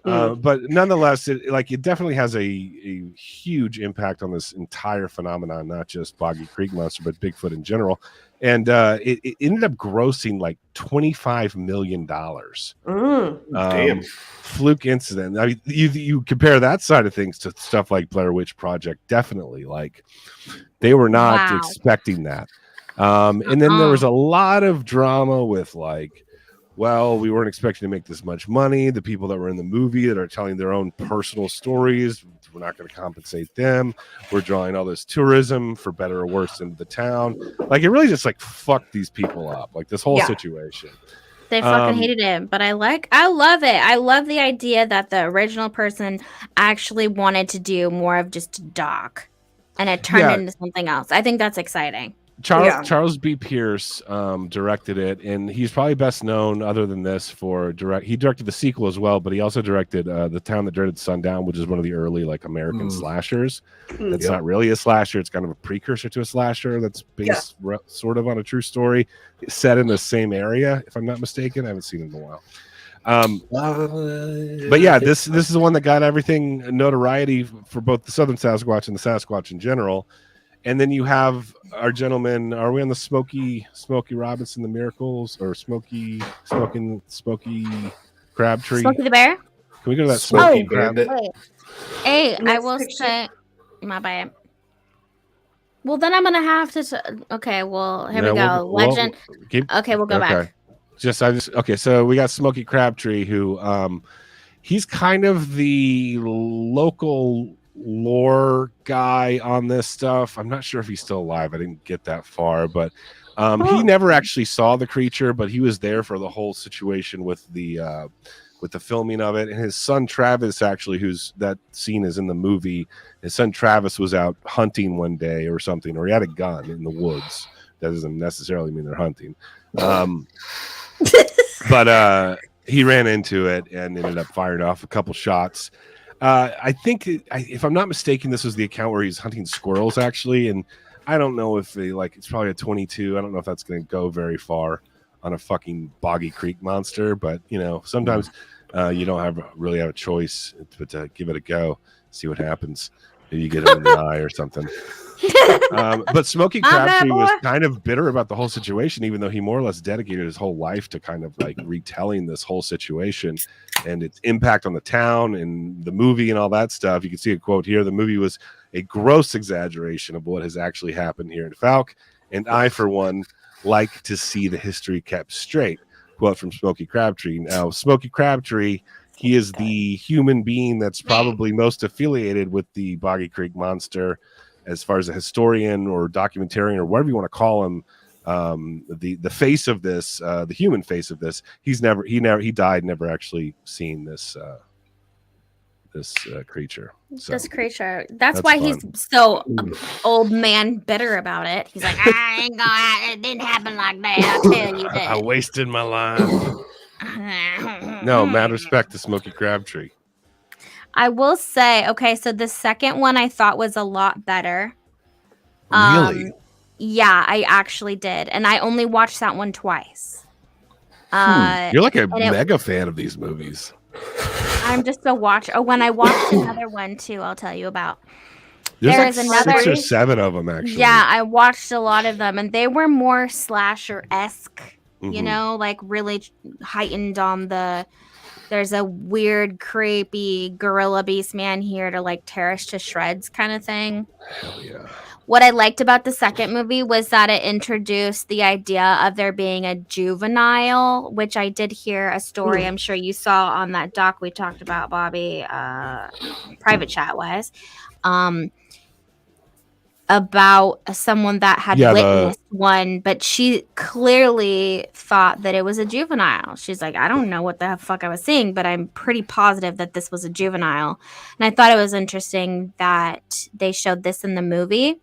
But nonetheless, it definitely has a huge impact on this entire phenomenon, not just Boggy Creek Monster, but Bigfoot in general. And it ended up grossing like $25 million. Damn. Fluke incident. I mean, you compare that side of things to stuff like Blair Witch Project. Definitely, like they were not expecting that. And then there was a lot of drama with like, well, we weren't expecting to make this much money. The people that were in the movie that are telling their own personal stories, we're not going to compensate them. We're drawing all this tourism for better or worse into the town. Like it really just like fucked these people up. Like this whole situation. They fucking hated it, but I love it. I love the idea that the original person actually wanted to do more of just a doc, and it turned into something else. I think that's exciting. Charles B. Pierce directed it, and he's probably best known other than this for he directed the sequel as well, but he also directed The Town That Dreaded Sundown, which is one of the early like American slashers. It's not really a slasher, it's kind of a precursor to a slasher that's based sort of on a true story set in the same area, if I'm not mistaken. I haven't seen it in a while. But yeah, this is the one that got everything notoriety for both the Southern Sasquatch and the Sasquatch in general. And then you have our gentleman. Are we on the Smokey Robinson, the Miracles, or Smokey Crabtree? Smokey the Bear? Can we go to that Smokey Bandit? Hey, I will say, my bad. Well, then I'm gonna have to. Okay, well, here we go. Legend. We'll go back. So we got Smokey Crabtree, who he's kind of the local lore guy on this stuff. I'm not sure if he's still alive. I didn't get that far, but he never actually saw the creature, but he was there for the whole situation with the filming of it. And his son Travis, actually, who's that scene is in the movie, his son Travis was out hunting one day or something, or he had a gun in the woods That doesn't necessarily mean they're hunting. But he ran into it and ended up firing off a couple shots. I think, if I'm not mistaken, this was the account where he's hunting squirrels, actually. And I don't know if it's probably a 22. I don't know if that's going to go very far on a fucking Boggy Creek monster. But, sometimes you don't really have a choice but to give it a go, see what happens. Maybe you get him in the eye or something. But Smokey Crabtree was kind of bitter about the whole situation, even though he more or less dedicated his whole life to kind of retelling this whole situation and its impact on the town and the movie and all that stuff. You can see a quote here. The movie was a gross exaggeration of what has actually happened here in Falk, and I, for one, like to see the history kept straight. Quote from Smokey Crabtree. Now, Smokey Crabtree, he is the human being that's probably most affiliated with the Boggy Creek monster, as far as a historian or documentarian or whatever you want to call him, the face of this, the human face of this. He died never actually seeing this creature. So, this creature. That's why fun. He's so old man bitter about it. He's like, it didn't happen like that. I'll tell you that. I wasted my life. No, mad respect to Smokey Crabtree. I will say, okay, so the second one I thought was a lot better. Really? Yeah, I actually did. And I only watched that one twice. You're like a mega fan of these movies. I'm just a watcher. Oh, when I watched another one too, I'll tell you about. There's another 6 or 7 of them, actually. Yeah, I watched a lot of them, and they were more slasher-esque, really heightened on there's a weird, creepy gorilla beast man here to tear us to shreds kind of thing. Hell yeah. What I liked about the second movie was that it introduced the idea of there being a juvenile, which I did hear a story I'm sure you saw on that doc we talked about, Bobby, private chat-wise, about someone that had witnessed one, but she clearly thought that it was a juvenile. She's like, I don't know what the fuck I was seeing, but I'm pretty positive that this was a juvenile. And I thought it was interesting that they showed this in the movie.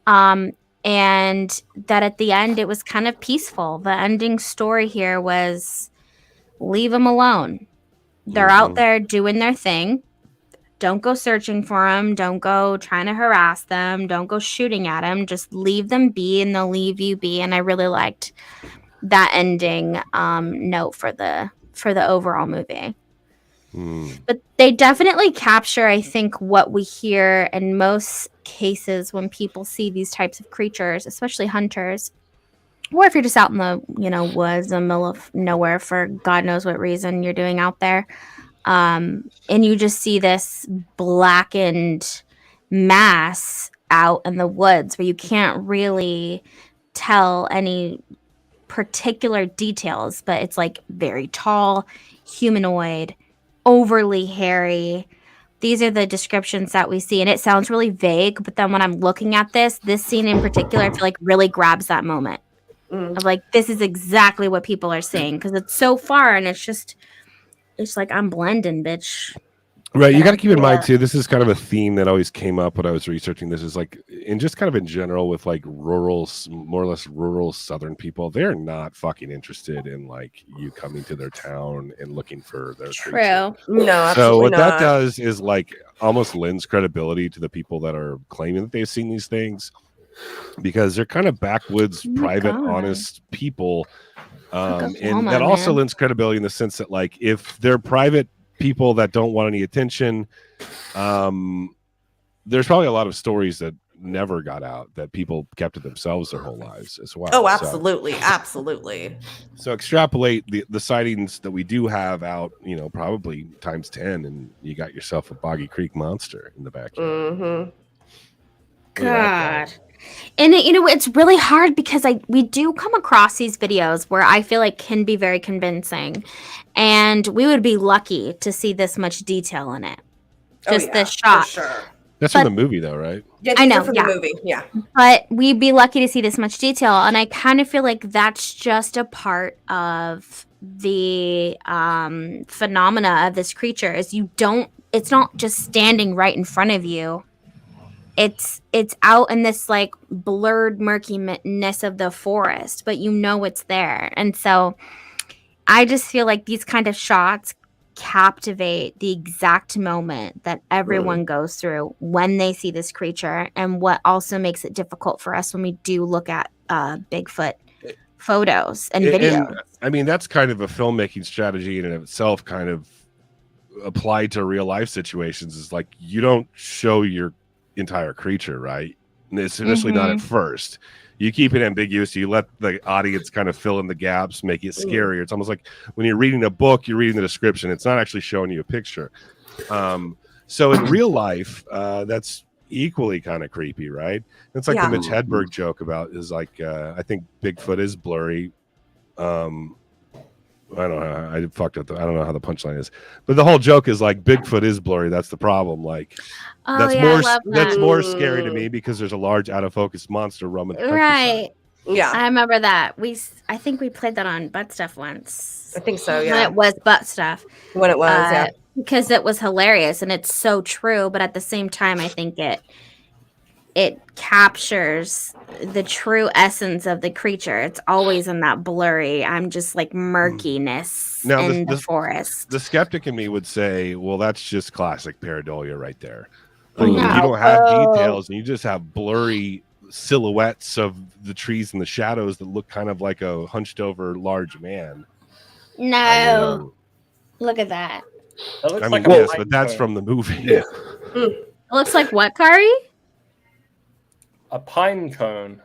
And that at the end, it was kind of peaceful. The ending story here was leave them alone. They're out there doing their thing. Don't go searching for them. Don't go trying to harass them. Don't go shooting at them. Just leave them be and they'll leave you be. And I really liked that ending note for the overall movie. But they definitely capture, I think, what we hear in most cases when people see these types of creatures, especially hunters, or if you're just out in the woods in the middle of nowhere for God knows what reason you're doing out there. And you just see this blackened mass out in the woods where you can't really tell any particular details, but it's very tall, humanoid, overly hairy. These are the descriptions that we see, and it sounds really vague, but then when I'm looking at this scene in particular, I feel really grabs that moment of this is exactly what people are saying, because it's so far and it's I'm blending, bitch. Right, you got to keep in mind too. This is kind of a theme that always came up when I was researching this. Is just kind of in general with rural, more or less rural Southern people. They're not fucking interested in you coming to their town and looking for their true. Creature. No, absolutely so what not. that does is almost lends credibility to the people that are claiming that they've seen these things, because they're kind of backwoods, private, honest people. And that also lends credibility in the sense that if they're private people that don't want any attention, there's probably a lot of stories that never got out that people kept to themselves their whole lives as well. Oh, absolutely. Absolutely. So extrapolate the sightings that we do have out, probably times 10, and you got yourself a Boggy Creek monster in the backyard. God. And it's really hard because we do come across these videos where I feel can be very convincing, and we would be lucky to see this much detail in it. Just this shot. For sure. That's from the movie, though, right? Yeah, I know. From the movie. Yeah. But we'd be lucky to see this much detail, and I kind of feel that's just a part of the phenomena of this creature. Is it's not just standing right in front of you it's out in this like blurred murkiness of the forest, but you know it's there. And so I just feel like these kind of shots captivate the exact moment that everyone goes through when they see this creature, and what also makes it difficult for us when we do look at Bigfoot photos and videos. And I mean, that's kind of a filmmaking strategy in and of itself, kind of applied to real life situations. Is like, you don't show your entire creature, right? Especially not at first. You keep it ambiguous. You let the audience kind of fill in the gaps, make it scarier. It's almost like when you're reading a book, you're reading the description. It's not actually showing you a picture. So in real life, that's equally kind of creepy, right? It's like the Mitch Hedberg joke about is like, I think Bigfoot is blurry. I don't know. I fucked up. I don't know how the punchline is, but the whole joke is like Bigfoot is blurry. That's the problem. Like, that's more scary to me because there's a large out of focus monster roaming the countryside. Right. Yeah, I remember that. I think we played that on Butt Stuff once. I think so. Yeah, when it was Butt Stuff. When it was, yeah, because it was hilarious and it's so true. But at the same time, I think it captures the true essence of the creature. It's always in that blurry, I'm just like murkiness in the forest. The skeptic in me would say, well, that's just classic pareidolia right there. Like, you don't have details and you just have blurry silhouettes of the trees and the shadows that look kind of like a hunched over large man. No. Look at that. I mean, yes, but that's from the movie. Yeah. It looks like what, Kari? A pine cone.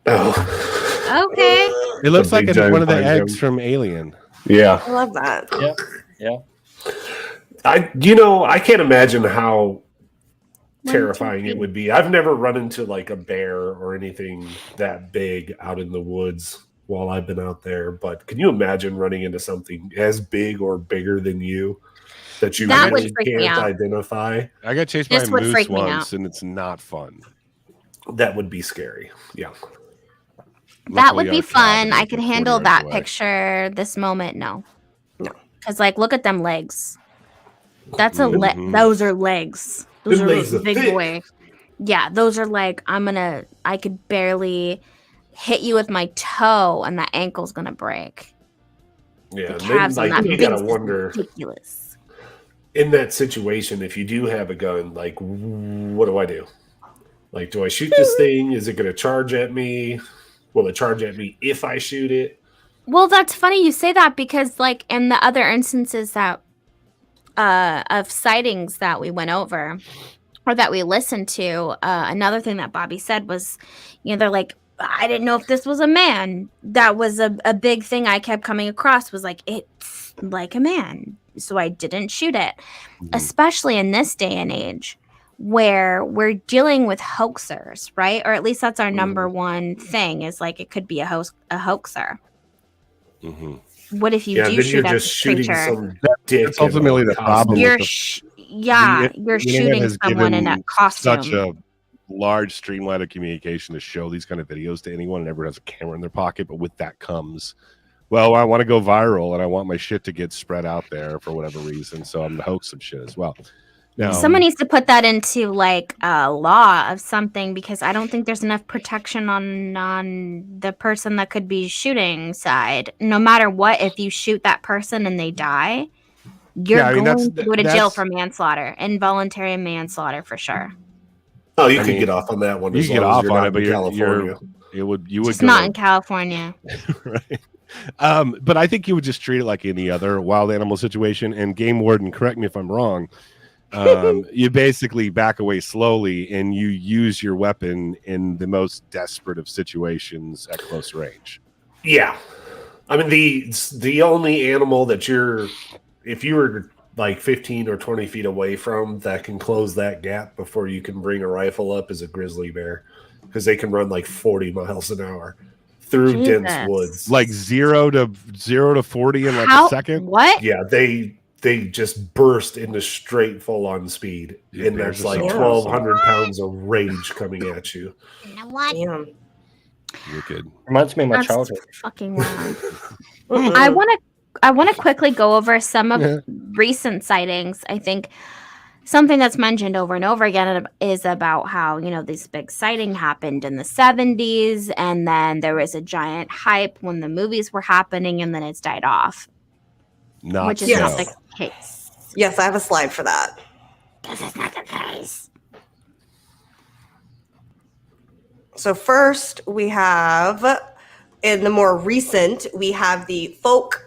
Oh. Okay. It looks like one of the eggs from Alien. Yeah. I love that. Yeah. I can't imagine how terrifying it would be. I've never run into like a bear or anything that big out in the woods while I've been out there, but can you imagine running into something as big or bigger than you that you really can't identify? I got chased by a moose once and it's not fun. That would be scary. Yeah. That would be fun. I could handle that picture. This moment, no. Because like, look at them legs. That's a those are legs. Those are big boy. Yeah, those are like, I could barely hit you with my toe and that ankle's gonna break. Yeah, the calves on that you gotta wonder, ridiculous. In that situation, if you do have a gun, like, what do I do? Like, do I shoot this thing? Is it gonna charge at me? Will it charge at me if I shoot it? Well, that's funny you say that because, like, in the other instances that of sightings that we went over or that we listened to, another thing that Bobby said was, they're like, I didn't know if this was a man. That was a big thing I kept coming across was like, it's like a man. So I didn't shoot it, especially in this day and age where we're dealing with hoaxers, right? Or at least that's our number one thing is like, it could be a hoaxer. What if you do shoot at the creature? That's ultimately the problem. You're shooting someone in that costume. Such a large streamline of communication to show these kind of videos to anyone, and everyone has a camera in their pocket. But with that comes, well, I want to go viral, and I want my shit to get spread out there for whatever reason. So I'm gonna hoax some shit as well. Now, someone needs to put that into like a law of something because I don't think there's enough protection on the person that could be shooting side. No matter what, if you shoot that person and they die, you're going to go to jail for manslaughter, involuntary manslaughter for sure. Oh, you could get off on that one. You can get off on it, but you would just not in California, right? But I think you would just treat it like any other wild animal situation. And game warden, correct me if I'm wrong. You basically back away slowly and you use your weapon in the most desperate of situations at close range. Yeah. I mean, the only animal that if you were like 15 or 20 feet away from that can close that gap before you can bring a rifle up is a grizzly bear because they can run like 40 miles an hour through dense woods. Like 0 to 40 in like a second? What? Yeah, they just burst into straight full-on speed. And there's like 1,200 pounds of rage coming at you. You know what? Wicked. Reminds me of my childhood. Fucking wild. I want to quickly go over some of recent sightings. I think something that's mentioned over and over again is about how, this big sighting happened in the 70s, and then there was a giant hype when the movies were happening, and then it's died off. Which is not the case. Yes, I have a slide for that. This is not the case. So first, we have, in the more recent, we have the Folk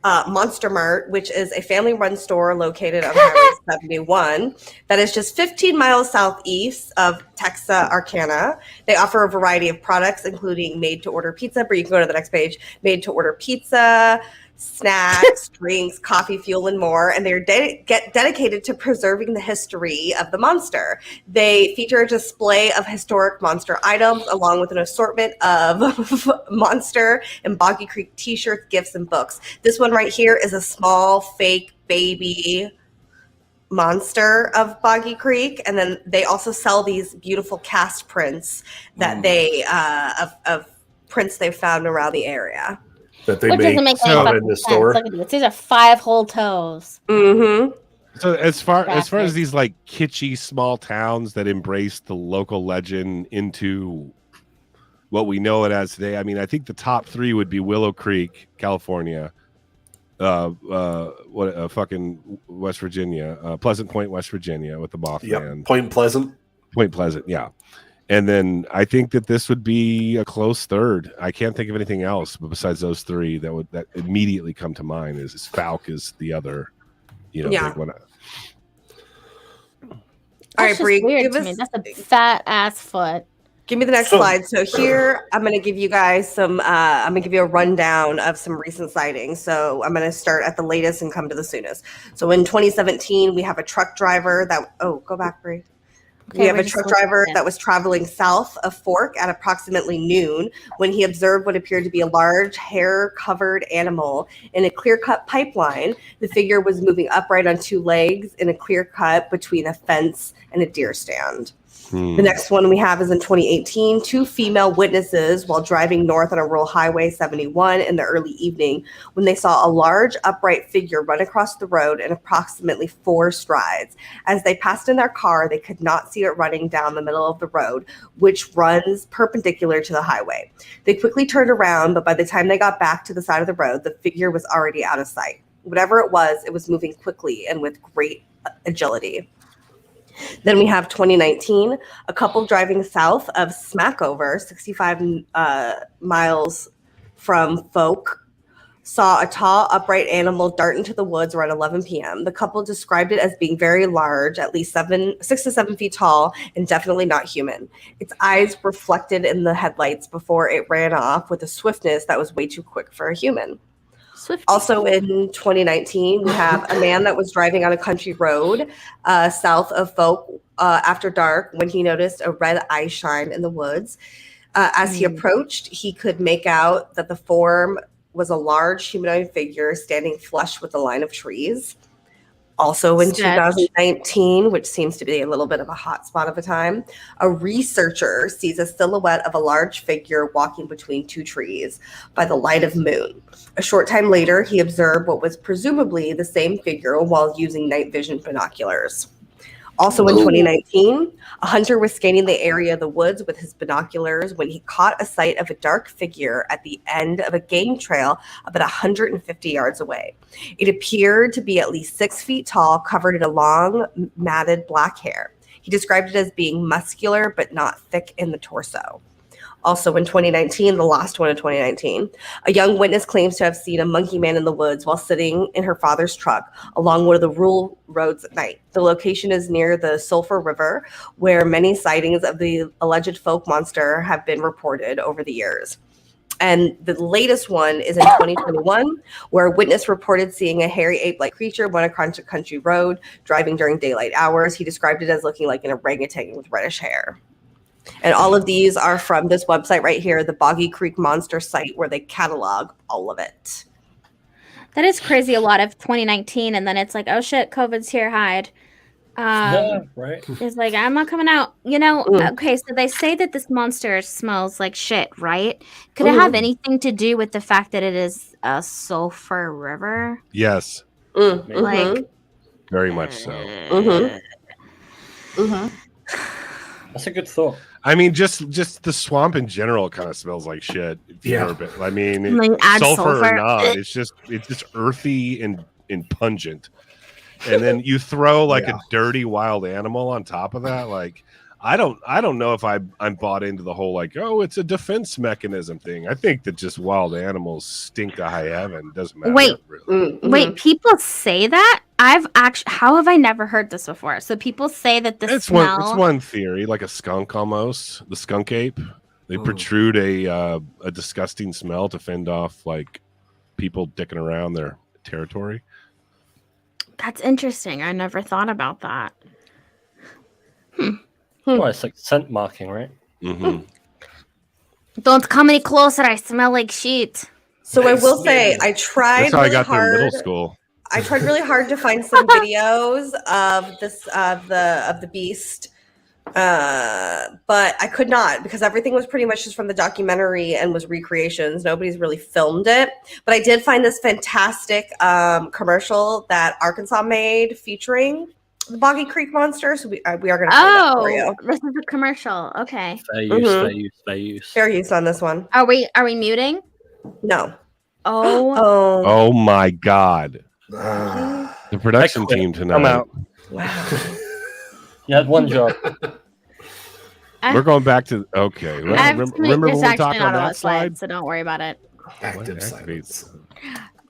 Monster Mart, which is a family-run store located on Highway 71 that is just 15 miles southeast of Texarkana. They offer a variety of products, including made-to-order pizza, but you can go to the next page, made-to-order pizza, snacks, drinks, coffee, fuel, and more. And they're dedicated to preserving the history of the monster. They feature a display of historic monster items along with an assortment of monster and Boggy Creek t-shirts, gifts, and books. This one right here is a small fake baby monster of Boggy Creek. And then they also sell these beautiful cast prints that they of prints they've found around the area. That they Which doesn't make any in the store. Look at this. These are 5 whole toes. Mm-hmm. So as far as these like kitschy small towns that embrace the local legend into what we know it as today, I mean, I think the top 3 would be Willow Creek, California, fucking West Virginia, Pleasant Point, West Virginia, with the Mothman. Point Pleasant, yeah. And then I think that this would be a close third. I can't think of anything else, but besides those 3 that immediately come to mind is Falk is the other, big one. All right, Bree, weird to me. That's a fat ass foot. Give me the next slide. So here, I'm going to give you guys some, I'm going to give you a rundown of some recent sightings. So I'm going to start at the latest and come to the soonest. So in 2017, we have a truck driver that, go back, Bree. We have a truck driver that was traveling south of Fork at approximately noon when he observed what appeared to be a large hair-covered animal in a clear-cut pipeline. The figure was moving upright on 2 legs in a clear cut between a fence and a deer stand. The next one we have is in 2018. 2 female witnesses while driving north on a rural highway 71 in the early evening when they saw a large upright figure run across the road in approximately 4 strides. As they passed in their car, they could not see it running down the middle of the road, which runs perpendicular to the highway. They quickly turned around, but by the time they got back to the side of the road, the figure was already out of sight. Whatever it was moving quickly and with great agility. Then we have 2019, a couple driving south of Smackover, 65 miles from Folk, saw a tall, upright animal dart into the woods around 11 p.m. The couple described it as being very large, at least 6 to 7 feet tall, and definitely not human. Its eyes reflected in the headlights before it ran off with a swiftness that was way too quick for a human. Also in 2019, we have a man that was driving on a country road south of Folk after dark when he noticed a red eye shine in the woods. As he approached, he could make out that the form was a large humanoid figure standing flush with a line of trees. Also in 2019, which seems to be a little bit of a hot spot of a time, a researcher sees a silhouette of a large figure walking between 2 trees by the light of moon. A short time later, he observed what was presumably the same figure while using night vision binoculars. Also in 2019, a hunter was scanning the area of the woods with his binoculars when he caught a sight of a dark figure at the end of a game trail about 150 yards away. It appeared to be at least 6 feet tall, covered in a long, matted black hair. He described it as being muscular but not thick in the torso. Also in 2019, the last one in 2019, a young witness claims to have seen a monkey man in the woods while sitting in her father's truck along one of the rural roads at night. The location is near the Sulphur River, where many sightings of the alleged folk monster have been reported over the years. And the latest one is in 2021, where a witness reported seeing a hairy ape-like creature run across a country road, driving during daylight hours. He described it as looking like an orangutan with reddish hair. And all of these are from this website right here, the Boggy Creek Monster site, where they catalog all of it. That is crazy. A lot of 2019, and then it's like, oh shit, COVID's here, hide. Yeah, right. It's like, I'm not coming out. Okay, so they say that this monster smells like shit, right? Could it have anything to do with the fact that it is a sulfur river? Yes. Like, Very much so. That's a good thought. I mean, just the swamp in general kind of smells like shit. Yeah. I mean, Like, add sulfur or sulfur. not, it's just earthy and pungent. And then you throw like a dirty wild animal on top of that. Like, I don't know if I'm bought into the whole like, oh, it's a defense mechanism thing. I think that just wild animals stink to high heaven. Doesn't matter. Wait. really. Wait, people say that? How have I never heard this before? So people say that the smell. It's one theory, like a skunk almost. The skunk ape. They protrude a disgusting smell to fend off like people dicking around their territory. That's interesting. I never thought about that. Well, it's like scent marking, right? Mm-hmm. Don't come any closer. I smell like shit. So I will say, I tried That's how I really got through hard. middle school. I tried really hard to find some videos of this of the beast, but I could not because everything was pretty much just from the documentary and was recreations. Nobody's really filmed it, but I did find this fantastic commercial that Arkansas made featuring the Boggy Creek monster. So we are going to play that for you. This is a commercial. Okay. Fair use, fair use. Fair use on this one. Are we muting? No. Oh my God. The production team tonight. Come out. Wow. You had one job. We're going back to okay. Remember when we talked on that slide? So don't worry about it. Active silence.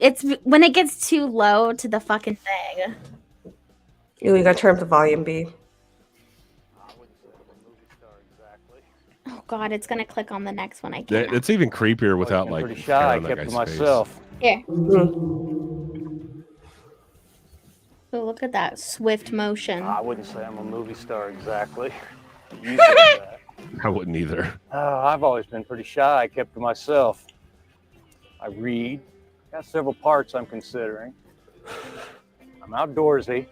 It's when it gets too low to the fucking thing. You got to turn up the volume, B. Oh God, it's gonna click on the next one. I can't. It's even creepier without like. Pretty shy. I kept to myself. Here. Oh, look at that swift motion. I wouldn't say I'm a movie star exactly. You said that. I wouldn't either. I've always been pretty shy. I kept to myself. I read. Got several parts I'm considering. I'm outdoorsy.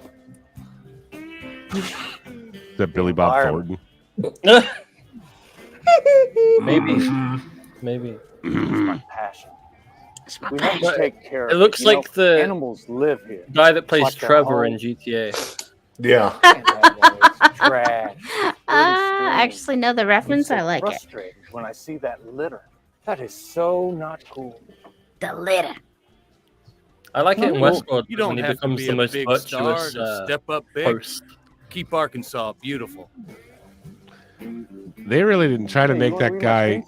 Is that Billy Bob Thornton? Maybe. It's my passion. We have to take care of it. Looks like the animals live here. Guy that plays Like Trevor in GTA. Yeah. Trash. Actually, no, the reference, I like it. Frustrated when I see that litter. That is so not cool. The litter. I like it in Westworld You don't when he have to becomes be the a most big star virtuous to step up big. host. Keep Arkansas beautiful. They really didn't try to make that guy.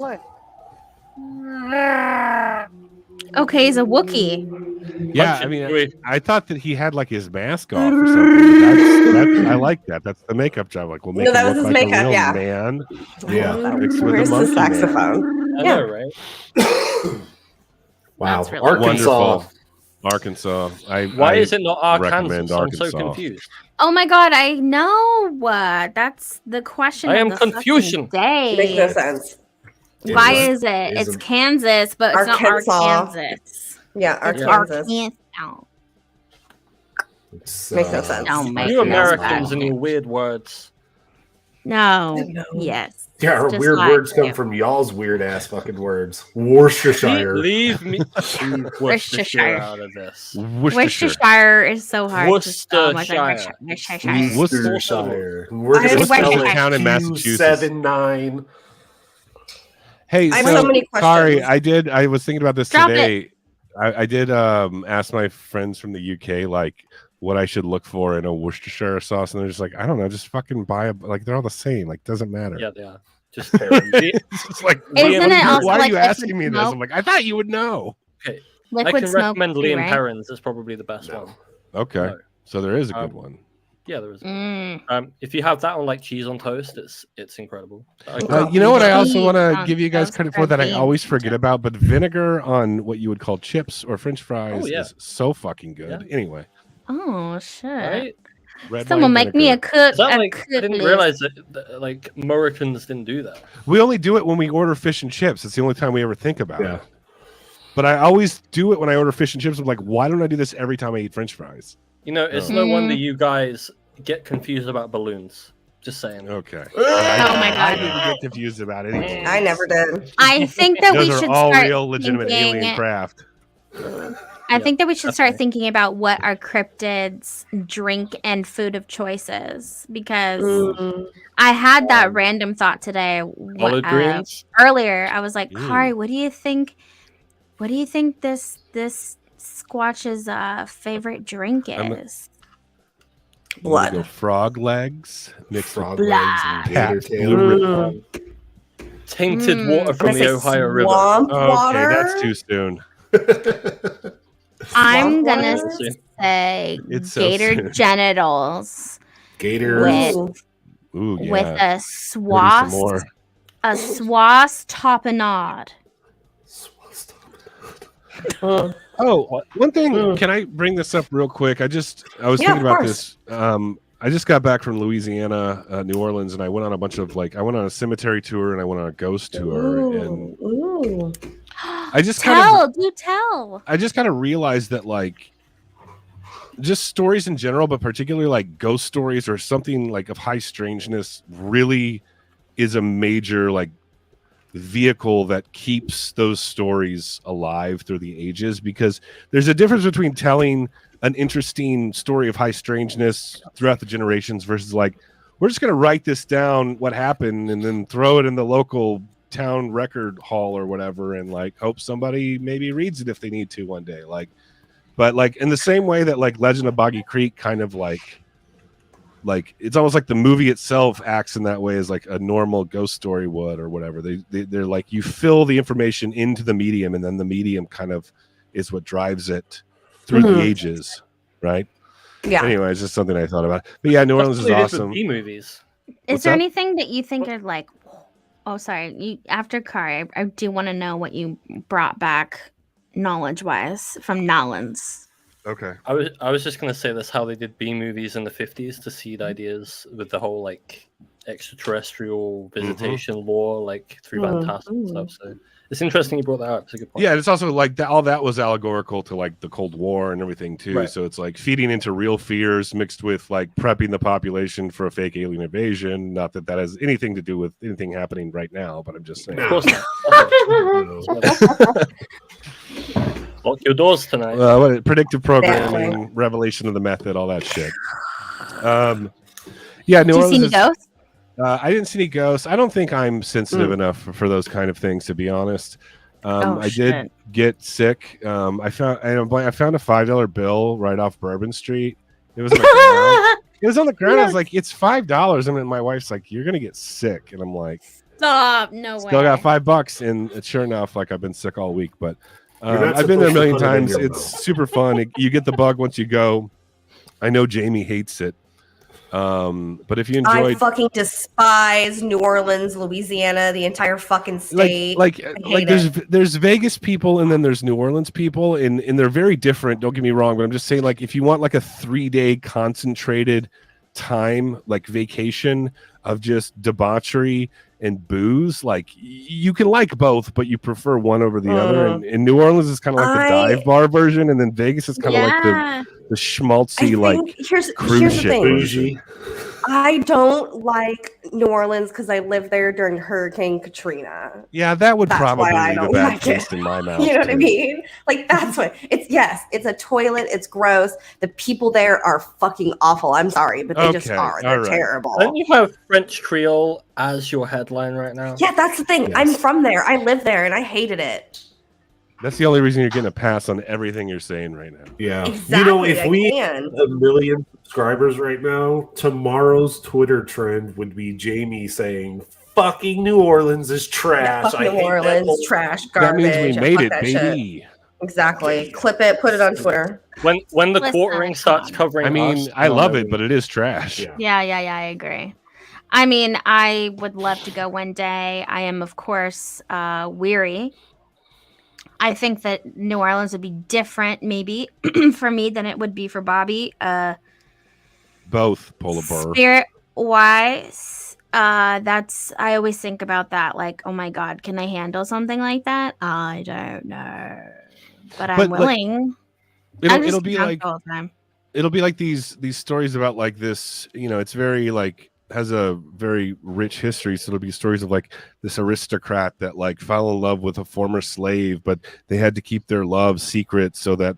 Okay, he's a Wookiee. Yeah, I mean, I thought that he had like his mask off or something. That's I like that. That's the makeup job. Like, we'll make No, that him was look his like makeup, a real yeah. man. Yeah. Mixed with Where's a the monkey man. saxophone? I Yeah. know, right? Wow. That's really Arkansas. Wonderful. Arkansas. Why is it not recommend Arkansas? I'm so Arkansas. confused. Oh my God, I know. That's the question. I of am the fucking confusion. Day. Makes no sense. Why is it? It's Kansas, but it's Arkansas. not Arkansas. Yeah, It's Arkansas. Arkansas. It's, Makes no sense. Don't make You no Americans sense. and your weird words. No. No. Yes. Yeah, our Just weird like words come you. from y'all's weird ass fucking words. Worcestershire. Leave me Worcestershire out of this. Worcestershire is so hard to spell. Worcestershire. Worcestershire. Worcestershire. Town in Massachusetts. 79. Hey, I have so many Kari, questions. I was thinking about this Drop today. I did ask my friends from the UK like what I should look for in a Worcestershire sauce, and they're just like, I don't know, just fucking buy like they're all the same, like doesn't matter. Yeah, they are. Just It's just like, Isn't it also why are like you liquid asking me this? smoke? I'm like, I thought you would know. Okay. Liquid I can smoke recommend too, Liam right? Perrins. It's probably the best one. Okay, No. so there is a good one. Yeah, there is. Mm. If you have that on like cheese on toast, it's incredible. You know what I also Beans want to on give you guys toast credit or for that I beans always on forget toast. about, but vinegar on what you would call chips or French fries yeah. is so fucking good. Yeah. Anyway, Oh shit! Right? red Someone wine make me a vinegar. cook. Is that a like cook I didn't list. realize that like Americans didn't do that. We only do it when we order fish and chips. It's the only time we ever think about Yeah. it. But I always do it when I order fish and chips. I'm like, why don't I do this every time I eat French fries? You know, it's Oh. no wonder you guys get confused about balloons. Just saying. Okay. Oh my I God. didn't get confused about anything. I never did. I think that we Those should are all start real legitimate thinking- alien craft. I think that we should start thinking about what our cryptids' drink and food of choice is, because I had that random thought today. Collard greens. Earlier, I was like, Kari, what do you think? What do you think this Squatch's favorite drink is? Blood. Go frog legs, mixed Frog with legs and gator tail. Tainted water from the Ohio River. Water. Okay, that's too soon. I'm gonna say It's so gator soon. genitals. Gators. With a swass tapenade. Oh, one thing. Can I bring this up real quick? I was thinking about this. I just got back from Louisiana, New Orleans, and I went on a bunch of I went on a cemetery tour and I went on a ghost tour. And I just tell. I just kind of realized that just stories in general, but particularly ghost stories or something of high strangeness really is a major vehicle that keeps those stories alive through the ages, because there's a difference between telling an interesting story of high strangeness throughout the generations versus we're just going to write this down, what happened, and then throw it in the local town record hall or whatever, and hope somebody maybe reads it if they need to one day. But in the same way that Legend of Boggy Creek kind of it's almost like the movie itself acts in that way as a normal ghost story would or whatever. They're you fill the information into the medium, and then the medium kind of is what drives it through the ages, right? Yeah. Anyway, it's just something I thought about. But yeah, New Orleans is awesome. B-movies. Is there anything that you think are oh, sorry. After Kari, I do want to know what you brought back knowledge-wise from Nolans. Okay. I was just gonna say that's how they did B movies in the 50s to seed ideas with the whole extraterrestrial visitation lore through fantastic stuff. So it's interesting you brought that up. It's a good point. Yeah, it's also all that was allegorical to the Cold War and everything too. Right. So it's feeding into real fears mixed with prepping the population for a fake alien invasion. Not that that has anything to do with anything happening right now, but I'm just saying. Of course not. Lock your doors tonight. Predictive programming, revelation of the method, all that shit. Yeah, New Orleans. Did you see any ghosts? I didn't see any ghosts. I don't think I'm sensitive enough for those kind of things, to be honest. I did get sick. I found a $5 bill right off Bourbon Street. It was on the ground. It was on the ground. I was like, it's $5. And my wife's like, you're gonna get sick. And I'm like, stop. No way. Still got $5. And sure enough, I've been sick all week. But I've been there a million times. It's super fun. You get the bug once you go. I know Jamie hates it. But if you enjoyed, I fucking despise New Orleans, Louisiana, the entire fucking state. There's Vegas people and then there's New Orleans people, and they're very different. Don't get me wrong, but I'm just saying, if you want a 3-day concentrated time, vacation of just debauchery and booze, you can both, but you prefer one over the other. And New Orleans is kind of the dive bar version, and then Vegas is kind of the schmaltzy cruise ship version. I don't like New Orleans because I lived there during Hurricane Katrina. Yeah, that would probably leave a bad taste in my mouth. You know what I mean? That's what it's. Yes, it's a toilet. It's gross. The people there are fucking awful. I'm sorry, but they just are. They're terrible. Don't you have French Creole as your headline right now? Yeah, that's the thing. Yes. I'm from there. I live there, and I hated it. That's the only reason you're getting a pass on everything you're saying right now. Yeah. Exactly, if we had 1 million subscribers right now, tomorrow's Twitter trend would be Jamie saying, fucking New Orleans is trash. Yeah, New Orleans, trash, garbage. That means we made it, baby. Shit. Exactly. Clip it, put it on Twitter. When the quartering starts covering I love it, but it is trash. Yeah, I agree. I would love to go one day. I am, of course, weary. I think that New Orleans would be different, maybe, for me than it would be for Bobby. Both polar bear. Spirit-wise, I always think about that. Oh my God, can I handle something like that? I don't know, but I'm willing. It'll be all the time. It'll be these stories about this. It's very has a very rich history, so it'll be stories of this aristocrat that fell in love with a former slave, but they had to keep their love secret so that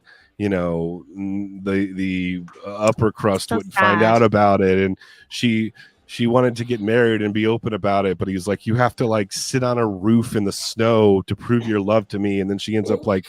the upper crust So wouldn't find sad. out about it, and she wanted to get married and be open about it, but he's like, you have to like sit on a roof in the snow to prove your love to me, and then she ends up like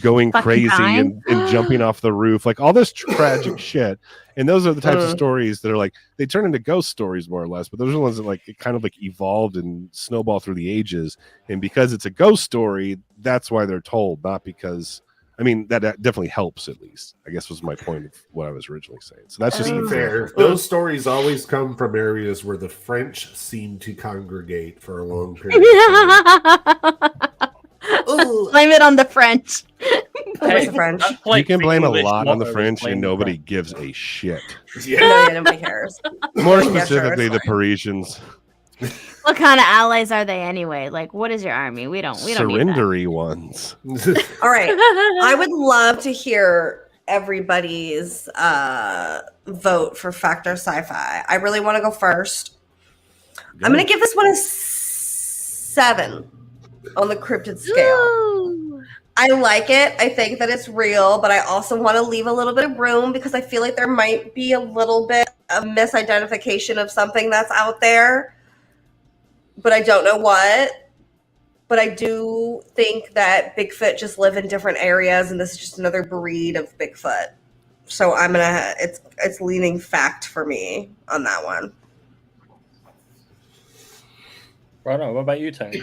going Fucking crazy dying? and jumping off the roof, like all this tragic shit. And those are the types of stories that are like, they turn into ghost stories more or less, but those are the ones that like it kind of like evolved and snowball through the ages. And because it's a ghost story, that's why they're told, not because, I mean, that definitely helps, at least, I guess was my point of what I was originally saying. So that's just To be fair, those stories always come from areas where the French seem to congregate for a long period of time. Blame it on the French. Where's the French? You can blame a English lot on the motto is French, blame and the nobody French. gives a shit. No, nobody cares. More Yeah, sure, specifically, it's the fine. Parisians. What kind of allies are they anyway? Like, what is your army? We don't need that. Surrendery ones. All right. I would love to hear everybody's vote for Factor Sci-Fi. I really want to go first. I'm going to give this one a 7 on the cryptid scale. Ooh. I like it. I think that it's real, but I also want to leave a little bit of room because I feel like there might be a little bit of misidentification of something that's out there, but I don't know what. But I do think that Bigfoot just live in different areas, and this is just another breed of Bigfoot. So I'm gonna. It's leaning fact for me on that one. Right on. What about you, Tony?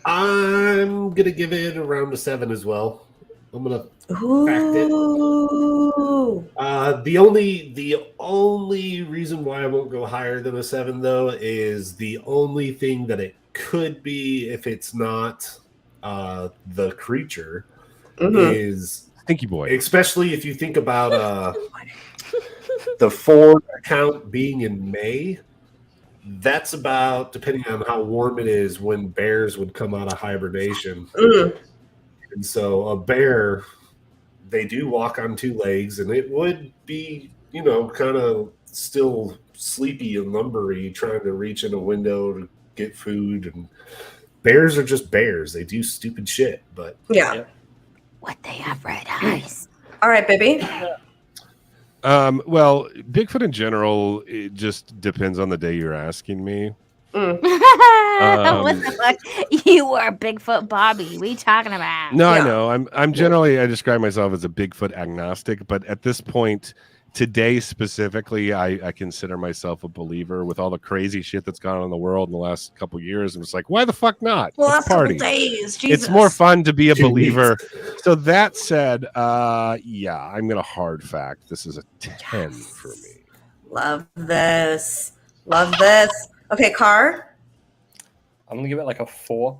I'm gonna give it around a 7 as well. I'm gonna fact it. Ooh. The only reason why I won't go higher than a 7 though is the only thing that it could be if it's not the creature is Stinky boy. especially if you think about the Ford account being in May. That's about, depending on how warm it is, when bears would come out of hibernation. And so a bear, they do walk on 2 legs, and it would be, kind of still sleepy and lumbery trying to reach in a window to get food. And bears are just bears. They do stupid shit, but Yeah. What, they have red eyes? All right, baby. Well, Bigfoot in general, it just depends on the day you're asking me. What the fuck? You are Bigfoot Bobby. What are you talking about? No, Yeah. I know. I'm generally, I describe myself as a Bigfoot agnostic, but at this point, today specifically, I consider myself a believer with all the crazy shit that's gone on in the world in the last couple years. And it's like, why the fuck not? Well, Let's last couple party. days. Jesus. It's more fun to be a 2 believer. weeks. So that said, yeah, I'm gonna hard fact. This is a 10 for me. Love this. Love this. Okay, Car. I'm gonna give it like a 4.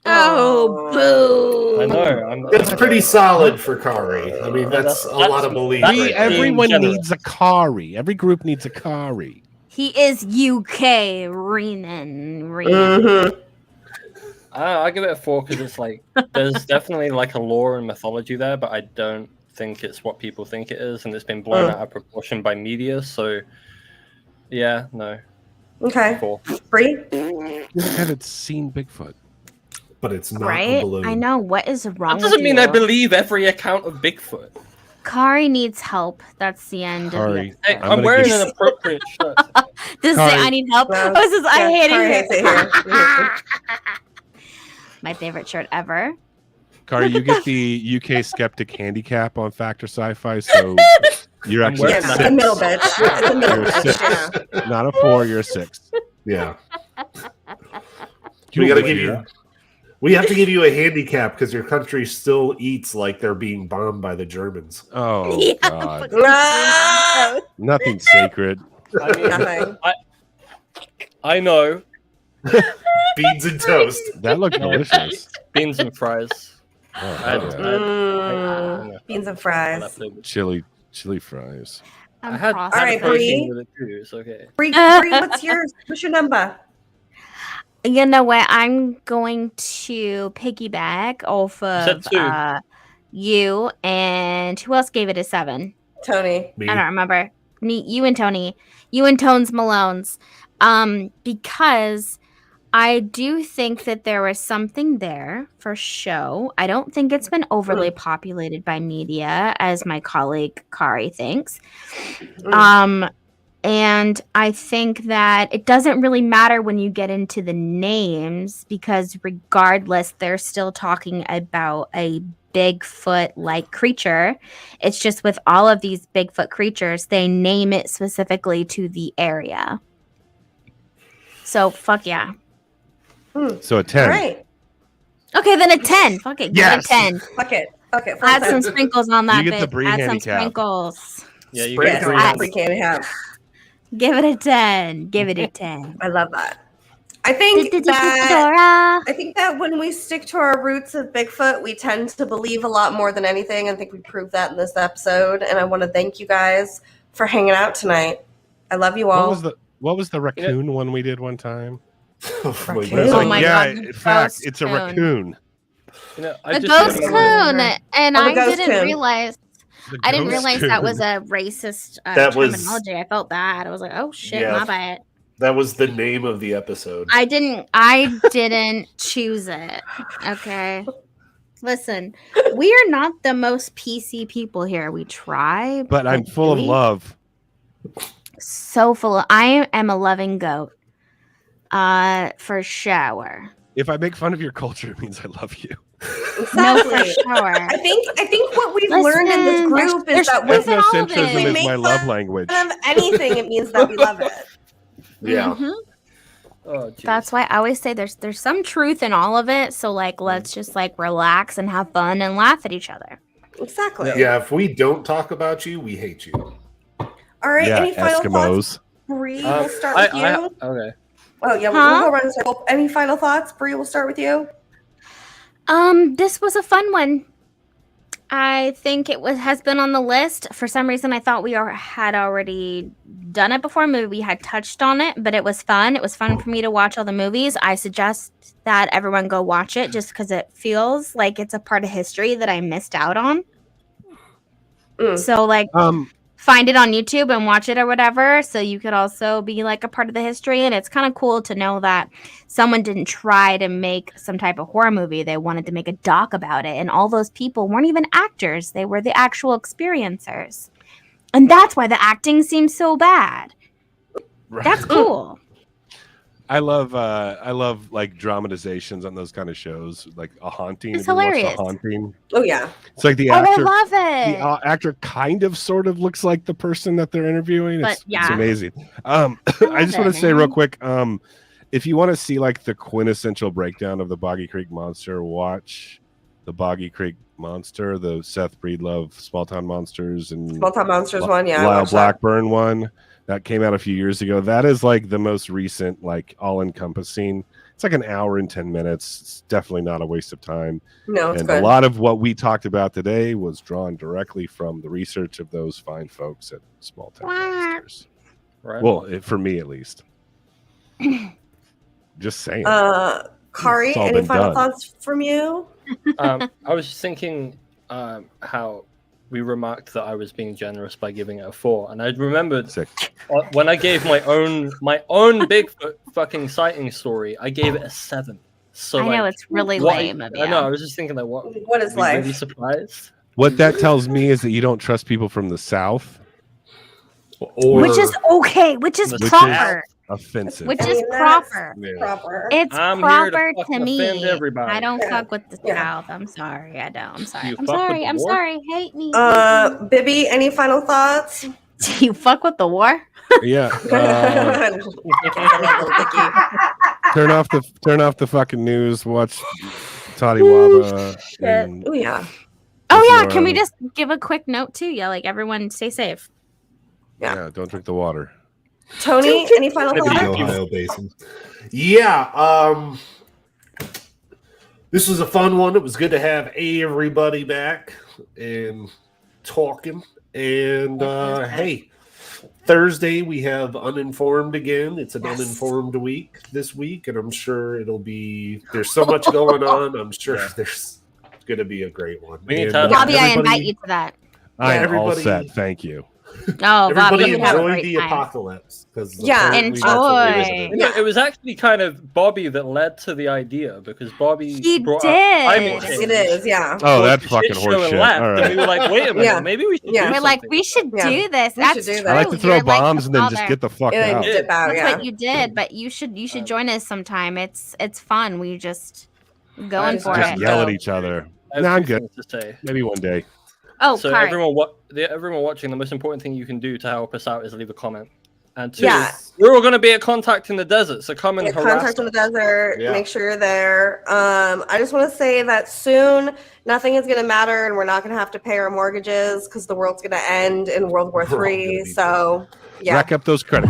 Oh, boo. I know. that's pretty solid for Kari. I mean, that's a lot of belief. that's- right there. Everyone generous. needs a KARI. Every group needs a KARI. He is UK Renan. Mm-hmm. I'll give it a 4 because it's like there's definitely like a lore and mythology there, but I don't think it's what people think it is, and it's been blown out of proportion by media. So, yeah, no. Okay. 4. Bree? You haven't seen Bigfoot. But it's not a Right? balloon. I know. What is wrong That doesn't with mean you? I believe every account of Bigfoot. Kari needs help. That's the end Kari. of the Hey, episode. I'm I'm gonna wearing give- an appropriate shirt. This is Kari. I need help. No. Oh, this is I hate Kari it hates it here. here. My favorite shirt ever. KARI, you get the UK Skeptic handicap on Factor Sci-Fi, so you're I'm actually Yeah, a wearing it's six. a middle bitch. It's a middle You're a bitch. six. Yeah. Not a 4, you're a 6. Yeah. You We gotta live give here. you. We have to give you a handicap because your country still eats like they're being bombed by the Germans. Oh Yeah. God, Ah! nothing sacred. I mean, Nothing. I know Beans and toast. That looked delicious. beans and fries. Oh, I- yeah. Mm, beans and fries. Chili fries. I'm I had cross- All right, protein Bree. with it too. It's okay. Bree, what's yours? What's your number? You know what? I'm going to piggyback off said of 2. you and who else gave it a 7? Tony. Me. I don't remember. Me, you and Tony. You and Tones Malone's. Because I do think that there was something there for show. I don't think it's been overly populated by media, as my colleague KARI thinks. And I think that it doesn't really matter when you get into the names, because regardless, they're still talking about a Bigfoot-like creature. It's just with all of these Bigfoot creatures, they name it specifically to the area. So, fuck yeah. So a 10. All right. Okay, then a 10. Fuck it. Yes. Give it a 10. Fuck it. Okay. Add some sprinkles on that You get the bitch. Brie Add some handicap. sprinkles. Yeah, you Yes, get that's we can have. Give it a 10. Give it a 10. I love that. I think that when we stick to our roots of Bigfoot, we tend to believe a lot more than anything. I think we proved that in this episode, and I want to thank you guys for hanging out tonight. I love you all. What was the raccoon one we did one time? Raccoon? It's Oh like, my yeah, God, in fact, it's a coon. raccoon. A ghost coon, and I ghost didn't coon. realize. The I didn't ghost realize coon. that was a racist That was- terminology. I felt bad. I was like, "Oh shit, Yeah. my bad." That was the name of the episode. I didn't choose it. Okay. Listen, we are not the most PC people here. We try, But I'm full of we- love. So full of. I am a loving goat. For sure. If I make fun of your culture, it means I love you. No, for Exactly. sure. I think what we've learned in this group is that there's when all of Ethnocentrism it. is make my fun love language. of anything, it means that we love it. Yeah. Mhm. Oh, geez. That's why I always say there's some truth in all of it. So like, let's just like relax and have fun and laugh at each other. Exactly. Yeah, if we don't talk about you, we hate you. All right. Yeah, Any final thoughts? Eskimos. Bree, we'll start with you. Okay. Oh yeah, we'll go around the circle. Any final thoughts? Bree, we'll start with you. This was a fun one. I think has been on the list. For some reason, I thought we had already done it before. Maybe we had touched on it, but it was fun. It was fun for me to watch all the movies. I suggest that everyone go watch it just because it feels like it's a part of history that I missed out on. So like, find it on YouTube and watch it or whatever, so you could also be like a part of the history. And it's kind of cool to know that someone didn't try to make some type of horror movie. They wanted to make a doc about it, and all those people weren't even actors. They were the actual experiencers, and that's why the acting seems so bad. Right. That's cool. I love like dramatizations on those kind of shows, like A Haunting. It's Have you watched hilarious. A Haunting? Oh yeah. It's like the Oh, actor. I love The it. actor kind of sort of looks like the person that they're interviewing. But, It's yeah. amazing. I just want to say real quick, if you want to see like the quintessential breakdown of the Boggy Creek Monster, watch the Boggy Creek Monster, the Seth Breedlove Small Town Monsters and Small Town Monsters one, yeah. I Lyle watched that. Blackburn one that came out a few years ago. That is like the most recent, like all-encompassing. It's like an hour and 10 minutes. It's definitely not a waste of time. No, it's And good. a lot of what we talked about today was drawn directly from the research of those fine folks at Small Town Monsters. Right. Well, for me at least. Just saying. KARI, It's all any been final done. thoughts from you? I was just thinking how we remarked that I was being generous by giving it a 4, and I remembered Sick. when I gave my own Bigfoot fucking sighting story, I gave it a 7. So I know, like, it's really what- lame of I know. I you. was just thinking like, what is were you really life? surprised? What that tells me is that you don't trust people from the South, Or Which is okay. Which is Which is- proper. offensive. Which I is mean, that's proper. Yeah. Proper. It's I'm here to proper to fucking me. offend everybody. I don't Yeah. fuck with the Yeah. South. I'm sorry. I don't. I'm sorry. You I'm fuck with sorry. the I'm war? sorry. Hate me. Bibby, any final thoughts? Do you fuck with the war? Yeah. Turn off the fucking news. Watch Toddy Waba. and- Oh yeah. Oh If yeah. you Can we are- just give a quick note too? Yeah, like everyone stay safe. yeah, don't drink the water. Tony, any final the thoughts? Ohio Basin. Yeah. This was a fun one. It was good to have everybody back and talking. And hey, Thursday we have Uninformed again. It's an uninformed week this week, and I'm sure there's so much going on. I'm sure there's going to be a great one. We need And, to- Bobby, I everybody- invite you to that. I'm all everybody- set. Thank you. Oh, Bobby, Everybody you would have a enjoy great the time. apocalypse. Enjoy. It was actually kind of Bobby that led to the idea because Bobby He brought did. up climate change. It is, yeah. Oh, Brought that the fucking shit show horseshit. and left, All and right. we were like, wait a minute, Yeah. maybe we should Yeah. do We're like, something we should Yeah. do this. We That's should do true. that. I like to throw You're like bombs and then just father. get the fuck And then out. dip out, That's yeah. what you did, but you should join us sometime. It's fun. We just going for Just it. yell at each other. I have No, I'm two good. things to say. Maybe one day. Oh, So Kari. everyone watching, the most important thing you can do to help us out is leave a comment. And two, Yeah. we're all going to be at Contact in the Desert, so come and Yeah, harass Contact in the us. Desert. Yeah. Make sure you're there. I just want to say that soon nothing is going to matter, and we're not going to have to pay our mortgages because the world's going to end in World War We're all III. gonna be So, yeah. Rack up those credit.